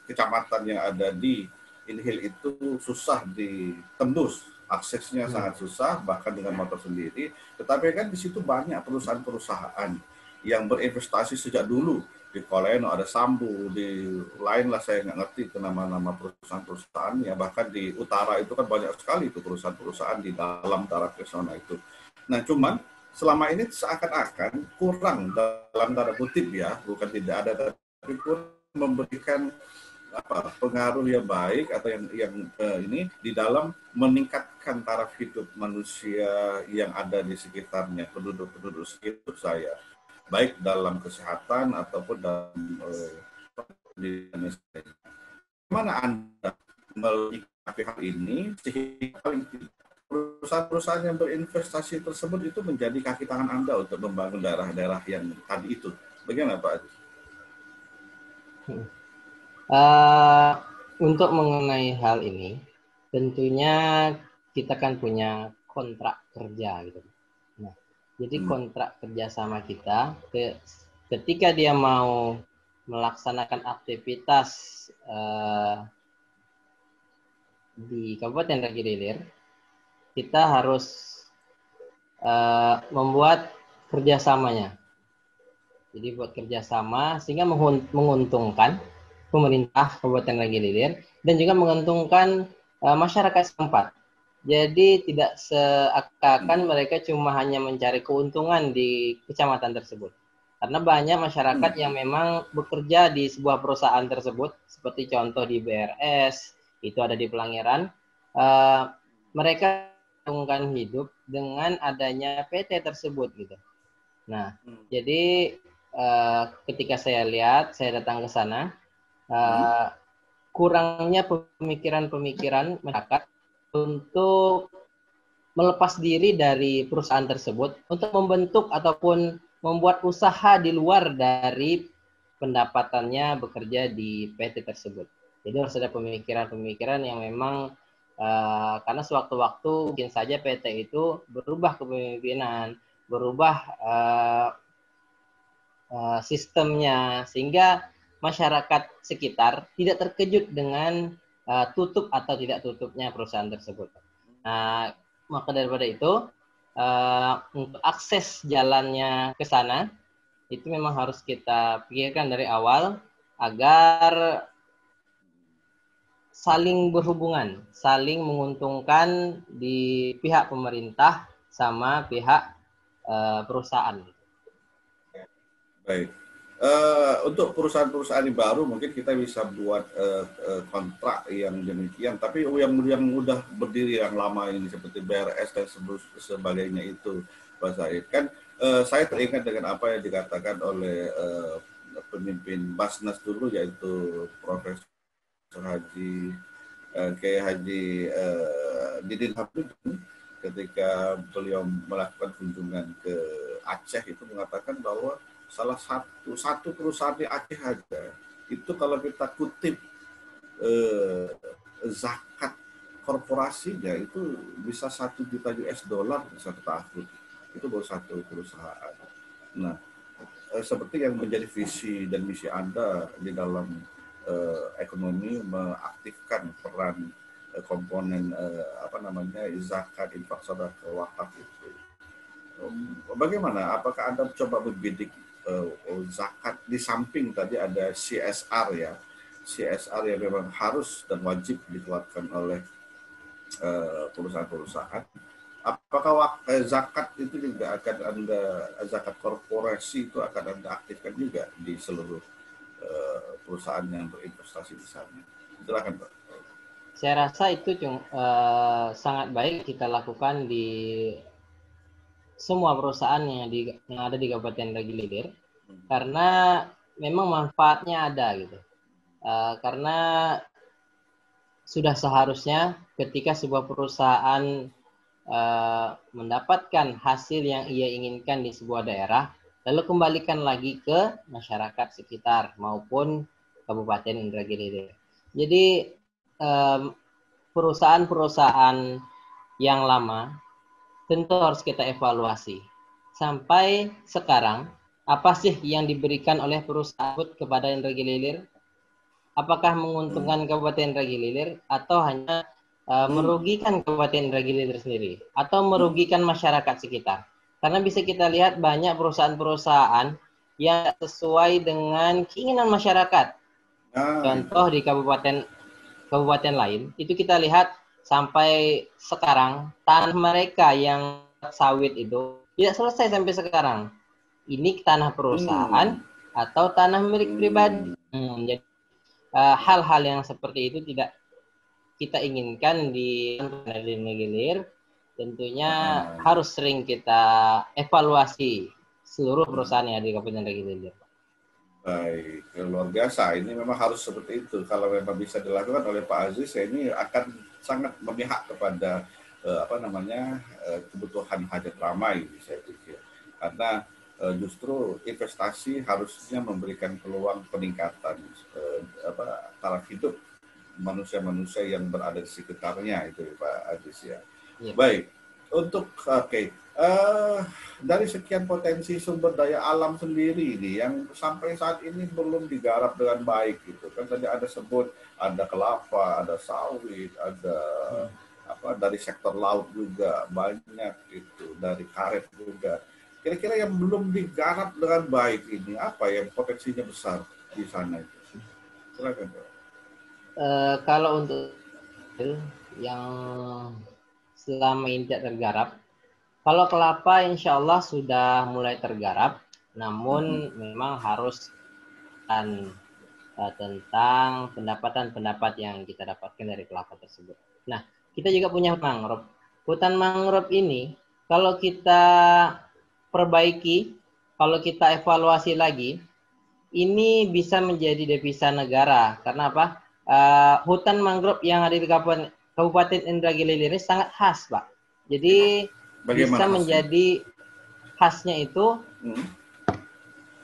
kecamatan yang ada di Inhil itu susah ditembus, aksesnya sangat susah, bahkan dengan motor sendiri. Tetapi kan di situ banyak perusahaan-perusahaan yang berinvestasi sejak dulu. Di Koleno ada Sambu, di lain lah saya nggak ngerti itu nama-nama perusahaan-perusahaannya. Bahkan di utara itu kan banyak sekali itu perusahaan-perusahaan di dalam darat ke sana itu. Nah, cuman selama ini seakan-akan kurang dalam tanda kutip ya, bukan tidak ada, tapi kurang memberikan pengaruh yang baik atau yang ini di dalam meningkatkan taraf hidup manusia yang ada di sekitarnya, penduduk sekitar saya, baik dalam kesehatan ataupun dalam pendidikan. Bagaimana Anda menyikapi hal ini sehingga paling tidak perusahaan-perusahaan yang berinvestasi tersebut itu menjadi kaki tangan Anda untuk membangun daerah-daerah yang tadi itu? Bagaimana Pak Aziz? Untuk mengenai hal ini, tentunya kita kan punya kontrak kerja gitu. Nah, jadi kontrak kerja sama kita, ketika dia mau melaksanakan aktivitas di Kabupaten Indragiri Hilir, kita harus membuat kerjasamanya. Jadi buat kerjasama sehingga menguntungkan pemerintah Kabupaten Indragiri Hilir dan juga menguntungkan masyarakat setempat. Jadi tidak seakan-akan mereka cuma hanya mencari keuntungan di kecamatan tersebut. Karena banyak masyarakat yang memang bekerja di sebuah perusahaan tersebut, seperti contoh di BRS, itu ada di Pelangeran, mereka menguntungkan hidup dengan adanya PT tersebut gitu. Nah, jadi ketika saya lihat, saya datang ke sana, kurangnya pemikiran-pemikiran masyarakat untuk melepas diri dari perusahaan tersebut untuk membentuk ataupun membuat usaha di luar dari pendapatannya bekerja di PT tersebut. Jadi harus ada pemikiran-pemikiran yang memang karena sewaktu-waktu mungkin saja PT itu berubah kepemimpinan, berubah sistemnya, sehingga masyarakat sekitar tidak terkejut dengan tutup atau tidak tutupnya perusahaan tersebut. Nah, maka daripada itu, untuk akses jalannya ke sana, itu memang harus kita pikirkan dari awal agar saling berhubungan, saling menguntungkan di pihak pemerintah sama pihak perusahaan. Baik. Untuk perusahaan-perusahaan yang baru mungkin kita bisa buat kontrak yang demikian, tapi yang udah berdiri yang lama ini seperti BRS dan sebagainya itu, Pak Said, kan saya teringat dengan apa yang dikatakan oleh pemimpin Basnas dulu, yaitu Profesor Haji Kiai Haji Didin Hamidun, ketika beliau melakukan kunjungan ke Aceh itu mengatakan bahwa salah satu perusahaan di Aceh aja itu kalau kita kutip zakat korporasinya itu bisa 1 juta US dollar satu tahun. Itu baru satu perusahaan. Nah, seperti yang menjadi visi dan misi Anda di dalam ekonomi, mengaktifkan peran komponen zakat, infak, sedekah, wakaf itu. Bagaimana? Apakah Anda coba membidik zakat di samping tadi ada CSR ya, CSR yang memang harus dan wajib dikeluarkan oleh perusahaan-perusahaan. Apakah zakat itu juga akan Anda, zakat korporasi itu akan Anda aktifkan juga di seluruh perusahaan yang berinvestasi di sana? Silakan, Pak. Saya rasa itu sangat baik kita lakukan di semua perusahaan yang ada di Kabupaten Ragi Hilir, karena memang manfaatnya ada gitu. Karena sudah seharusnya ketika sebuah perusahaan mendapatkan hasil yang ia inginkan di sebuah daerah, lalu kembalikan lagi ke masyarakat sekitar maupun Kabupaten Indragiri Hilir. Jadi perusahaan-perusahaan yang lama tentu harus kita evaluasi. Sampai sekarang, apa sih yang diberikan oleh perusahaan kepada Indragiri Hilir? Apakah menguntungkan Kabupaten Indragiri Hilir atau hanya merugikan Kabupaten Indragiri Hilir sendiri? Atau merugikan masyarakat sekitar? Karena bisa kita lihat banyak perusahaan-perusahaan yang sesuai dengan keinginan masyarakat. Contoh di kabupaten lain, itu kita lihat sampai sekarang tanah mereka yang sawit itu tidak selesai sampai sekarang. Ini tanah perusahaan atau tanah milik pribadi. Jadi hal-hal yang seperti itu tidak kita inginkan di Indragiri Hilir. Tentunya harus sering kita evaluasi seluruh perusahaan yang ada di Kabupaten Indragiri Hilir. Baik, luar biasa. Ini memang harus seperti itu. Kalau memang bisa dilakukan oleh Pak Aziz, ini akan sangat memihak kepada kebutuhan hajat ramai, saya pikir. Karena justru investasi harusnya memberikan peluang peningkatan taraf hidup manusia-manusia yang berada di sekitarnya, itu Pak Aziz ya. Ya. Baik, untuk dari sekian potensi sumber daya alam sendiri ini yang sampai saat ini belum digarap dengan baik gitu kan, tadi ada sebut ada kelapa, ada sawit, ada dari sektor laut juga banyak itu, dari karet juga. Kira-kira yang belum digarap dengan baik ini apa yang potensinya besar di sana itu? Silakan, Pak. Kalau untuk yang selama ini tidak tergarap, kalau kelapa insya Allah sudah mulai tergarap, namun memang harus tentang pendapat yang kita dapatkan dari kelapa tersebut. Nah, kita juga punya mangrove. Hutan mangrove ini, kalau kita perbaiki, kalau kita evaluasi lagi, ini bisa menjadi devisa negara. Karena apa? Hutan mangrove yang ada di Kabupaten Indragiri Hilir ini sangat khas, Pak. Jadi bisa menjadi khasnya itu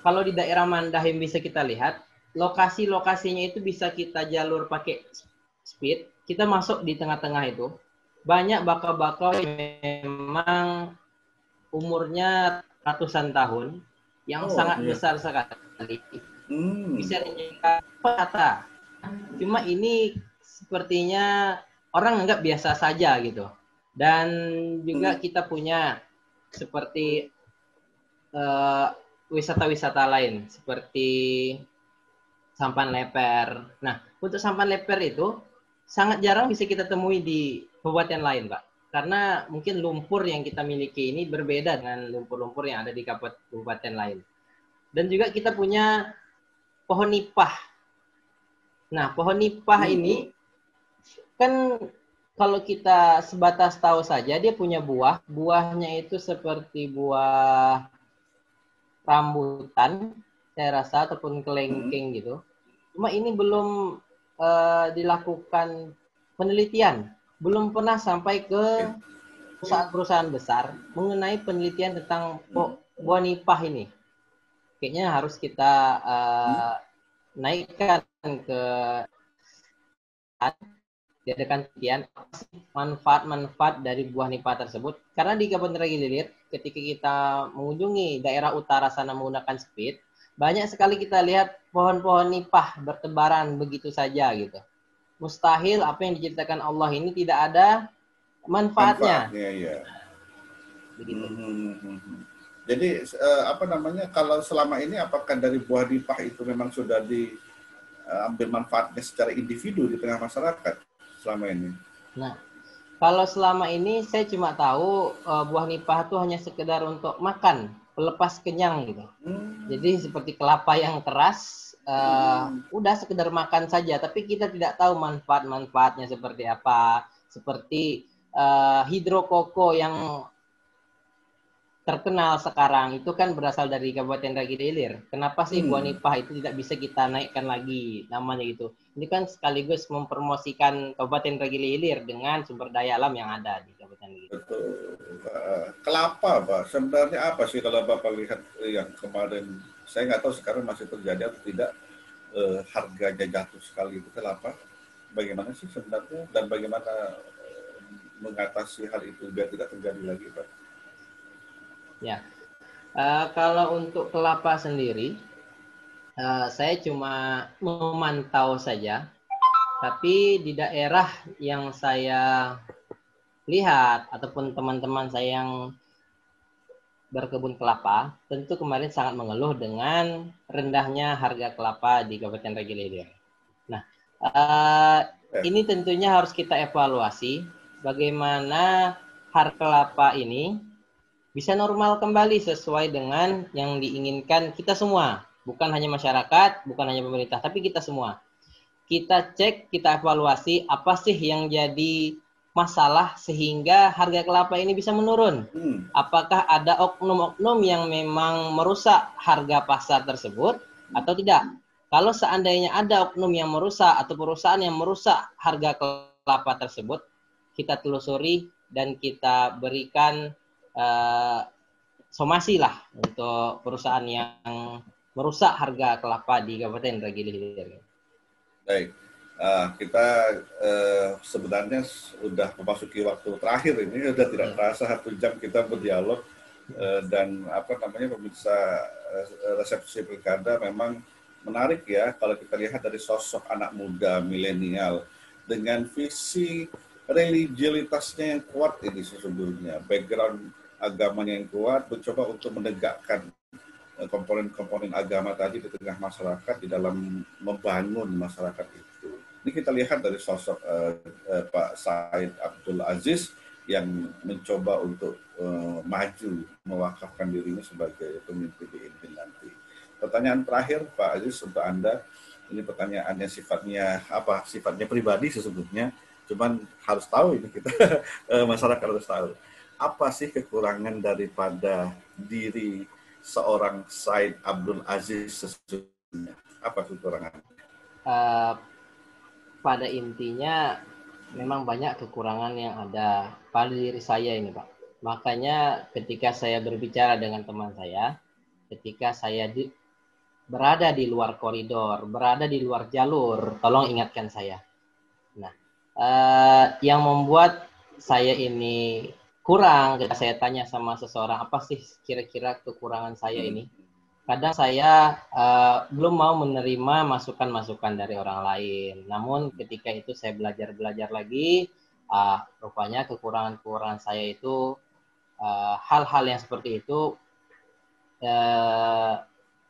kalau di daerah Mandahim bisa kita lihat lokasi-lokasinya itu bisa kita jalur pakai speed, kita masuk di tengah-tengah itu banyak bakau-bakau yang memang umurnya ratusan tahun, yang Oh, sangat iya. besar sekali. Hmm. Bisa dijadikan kata. Cuma ini sepertinya orang anggap biasa saja gitu. Dan juga Hmm. kita punya seperti wisata-wisata lain seperti sampan leper. Nah, untuk sampan leper itu sangat jarang bisa kita temui di kabupaten lain, Pak. Karena mungkin lumpur yang kita miliki ini berbeda dengan lumpur-lumpur yang ada di kabupaten lain. Dan juga kita punya pohon nipah. Nah, pohon nipah ini kan kalau kita sebatas tahu saja dia punya buah. Buahnya itu seperti buah rambutan, saya rasa, ataupun Hmm. kelengkeng gitu. Cuma ini belum dilakukan penelitian, belum pernah sampai ke Oke. perusahaan-perusahaan besar mengenai penelitian tentang Hmm. buah nipah ini. Kayaknya harus kita Hmm. naikkan ke diadakan penelitian manfaat-manfaat dari buah nipah tersebut. Karena di Kabupaten Regililir, ketika kita mengunjungi daerah utara sana menggunakan speed, banyak sekali kita lihat pohon-pohon nipah bertebaran begitu saja gitu. Mustahil apa yang diciptakan Allah ini tidak ada manfaatnya. Manfaatnya ya. Begitu. Hmm. Jadi apa namanya, kalau selama ini apakah dari buah nipah itu memang sudah diambil manfaatnya secara individu di tengah masyarakat selama ini? Nah, kalau selama ini saya cuma tahu buah nipah itu hanya sekedar untuk makan, pelepas kenyang gitu. Jadi Hmm. seperti kelapa yang keras, Hmm. udah sekedar makan saja, tapi kita tidak tahu manfaat-manfaatnya seperti apa. Seperti hidrokoko yang terkenal sekarang itu kan berasal dari Kabupaten Regina Ilir. Kenapa sih buah Hmm. nipah itu tidak bisa kita naikkan lagi namanya gitu? Ini kan sekaligus mempromosikan Kabupaten Regina Ilir dengan sumber daya alam yang ada di Kabupaten Regina Ilir. Betul. Kelapa, Pak. Sebenarnya apa sih kalau Bapak lihat yang kemarin? Saya nggak tahu sekarang masih terjadi atau tidak. Harganya jatuh sekali itu kelapa. Bagaimana sih sebenarnya dan bagaimana mengatasi hal itu biar tidak terjadi lagi, Pak? Ya, kalau untuk kelapa sendiri, saya cuma memantau saja. Tapi di daerah yang saya lihat ataupun teman-teman saya yang berkebun kelapa, tentu kemarin sangat mengeluh dengan rendahnya harga kelapa di Kabupaten Regina Ilir. Nah, Eh, ini tentunya harus kita evaluasi bagaimana harga kelapa ini bisa normal kembali sesuai dengan yang diinginkan kita semua. Bukan hanya masyarakat, bukan hanya pemerintah, tapi kita semua. Kita cek, kita evaluasi apa sih yang jadi masalah sehingga harga kelapa ini bisa menurun. hmm. Apakah ada oknum-oknum yang memang merusak harga pasar tersebut atau tidak? Kalau seandainya ada oknum yang merusak atau perusahaan yang merusak harga kelapa tersebut, kita telusuri dan kita berikan somasi lah untuk perusahaan yang merusak harga kelapa di Kabupaten Regina Ilir. Baik. Kita sebenarnya sudah memasuki waktu terakhir ini, sudah tidak terasa 1 jam kita berdialog dan apa namanya pemirsa resepsi pilkada memang menarik ya kalau kita lihat dari sosok anak muda milenial dengan visi religialitasnya yang kuat ini sesungguhnya, background agamanya yang kuat, mencoba untuk menegakkan komponen-komponen agama tadi di tengah masyarakat di dalam membangun masyarakat itu. Ini kita lihat dari sosok Pak Said Abdul Aziz yang mencoba untuk maju mewakafkan dirinya sebagai pemimpin di Indonesia nanti. Pertanyaan terakhir Pak Aziz untuk Anda, ini pertanyaannya sifatnya apa? Sifatnya pribadi sesungguhnya, cuman harus tahu ini kita masyarakat harus tahu. Apa sih kekurangan daripada diri seorang Said Abdul Aziz sesungguhnya? Apa kekurangan? Pada intinya memang banyak kekurangan yang ada pada diri saya ini, Pak. Makanya ketika saya berbicara dengan teman saya, ketika saya berada di luar koridor, berada di luar jalur, tolong ingatkan saya. Nah, yang membuat saya ini kurang, ketika saya tanya sama seseorang, apa sih kira-kira kekurangan saya ini? kadang saya belum mau menerima masukan-masukan dari orang lain. Namun ketika itu saya belajar lagi, rupanya kekurangan-kekurangan saya itu hal-hal yang seperti itu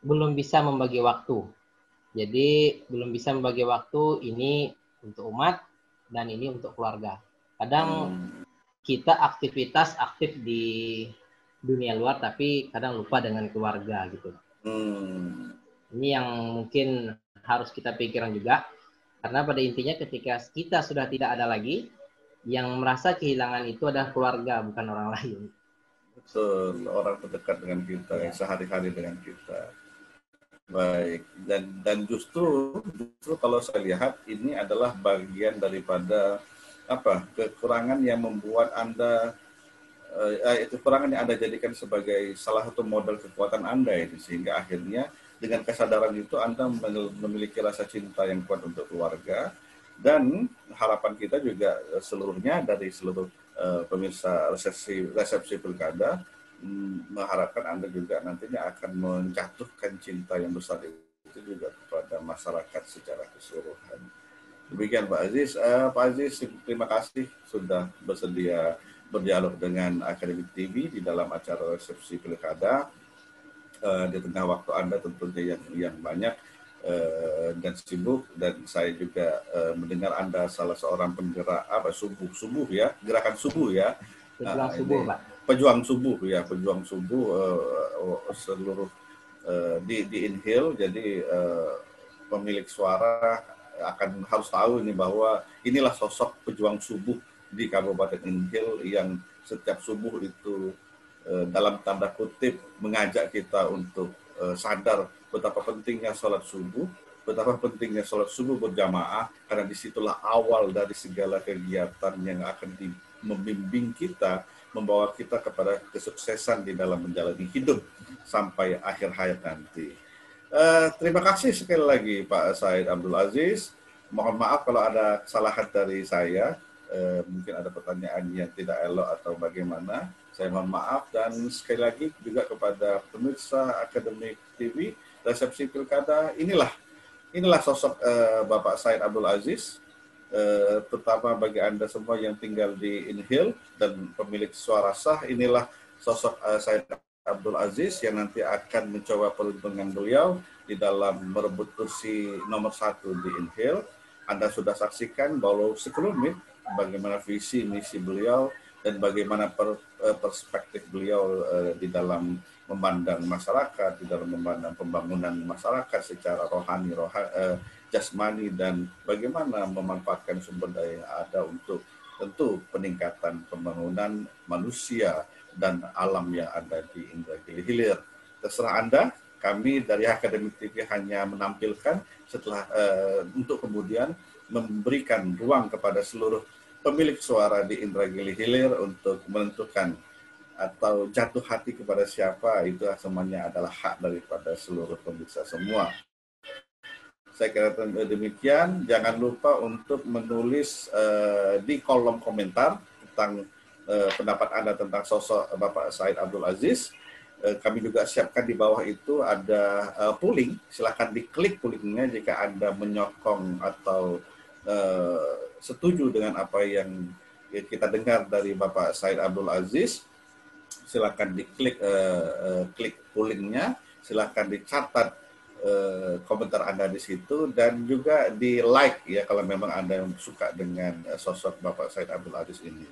belum bisa membagi waktu. Jadi belum bisa membagi waktu ini untuk umat dan ini untuk keluarga. Kadang kita aktif di dunia luar tapi kadang lupa dengan keluarga gitu. Ini yang mungkin harus kita pikirkan juga, karena pada intinya ketika kita sudah tidak ada lagi, yang merasa kehilangan itu adalah keluarga, bukan orang lain. Betul, orang terdekat dengan kita, yang sehari-hari dengan kita. Baik, dan justru kalau saya lihat ini adalah bagian daripada kekurangan yang membuat Anda kekurangan yang Anda jadikan sebagai salah satu modal kekuatan Anda ini, sehingga akhirnya dengan kesadaran itu Anda memiliki rasa cinta yang kuat untuk keluarga, dan harapan kita juga seluruhnya dari seluruh pemirsa resepsi pilkada mengharapkan Anda juga nantinya akan menjatuhkan cinta yang besar itu juga kepada masyarakat secara keseluruhan. Demikian Pak Aziz. Pak Aziz, terima kasih sudah bersedia berdialog dengan Akademik TV di dalam acara resepsi pilkada. Di tengah waktu Anda tentunya yang banyak dan sibuk, dan saya juga mendengar Anda salah seorang penggerak subuh ya, gerakan subuh ya. Pejuang subuh, Pak. Pejuang subuh seluruh di Inhil. Jadi pemilik suara harus tahu ini bahwa inilah sosok pejuang subuh di Kabupaten Inhil yang setiap subuh itu dalam tanda kutip mengajak kita untuk sadar betapa pentingnya sholat subuh, betapa pentingnya sholat subuh berjamaah, karena disitulah awal dari segala kegiatan yang akan membimbing kita, membawa kita kepada kesuksesan di dalam menjalani hidup sampai akhir hayat nanti. Terima kasih sekali lagi Pak Said Abdul Aziz. Mohon maaf kalau ada kesalahan dari saya, mungkin ada pertanyaan yang tidak elok atau bagaimana. Saya mohon maaf, dan sekali lagi juga kepada pemirsa Akademik TV, resepsi pilkada, inilah sosok Bapak Said Abdul Aziz, terutama bagi Anda semua yang tinggal di Inhil dan pemilik suara sah. Inilah sosok Said Abdul Aziz yang nanti akan mencoba peruntungan beliau di dalam merebut kursi nomor 1 di Inhil. Anda sudah saksikan bahwa sekelumit bagaimana visi misi beliau dan bagaimana perspektif beliau di dalam memandang masyarakat, di dalam memandang pembangunan masyarakat secara rohani, jasmani, dan bagaimana memanfaatkan sumber daya yang ada untuk tentu peningkatan pembangunan manusia dan alam yang ada di Indragiri Hilir. Terserah Anda, kami dari Akademik TV hanya menampilkan setelah untuk kemudian memberikan ruang kepada seluruh pemilik suara di Indragiri Hilir untuk menentukan atau jatuh hati kepada siapa, itu semuanya adalah hak daripada seluruh pemirsa semua. Saya kira demikian. Jangan lupa untuk menulis di kolom komentar tentang pendapat Anda tentang sosok Bapak Said Abdul Aziz. Kami juga siapkan di bawah itu ada polling. Silakan diklik pollingnya jika Anda menyokong atau setuju dengan apa yang kita dengar dari Bapak Said Abdul Aziz. Silakan diklik klik pollingnya. Silakan dicatat komentar Anda di situ, dan juga di like ya kalau memang Anda yang suka dengan sosok Bapak Said Abdul Aziz ini.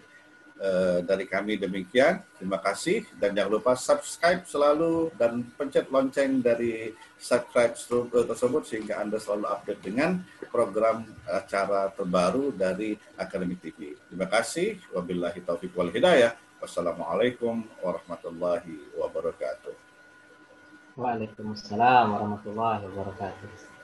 Dari kami demikian, terima kasih, dan jangan lupa subscribe selalu dan pencet lonceng dari subscribe tersebut sehingga Anda selalu update dengan program acara terbaru dari Akademik TV. Terima kasih, wabillahi taufiq wal hidayah. Wassalamualaikum warahmatullahi wabarakatuh. Waalaikumsalam warahmatullahi wabarakatuh.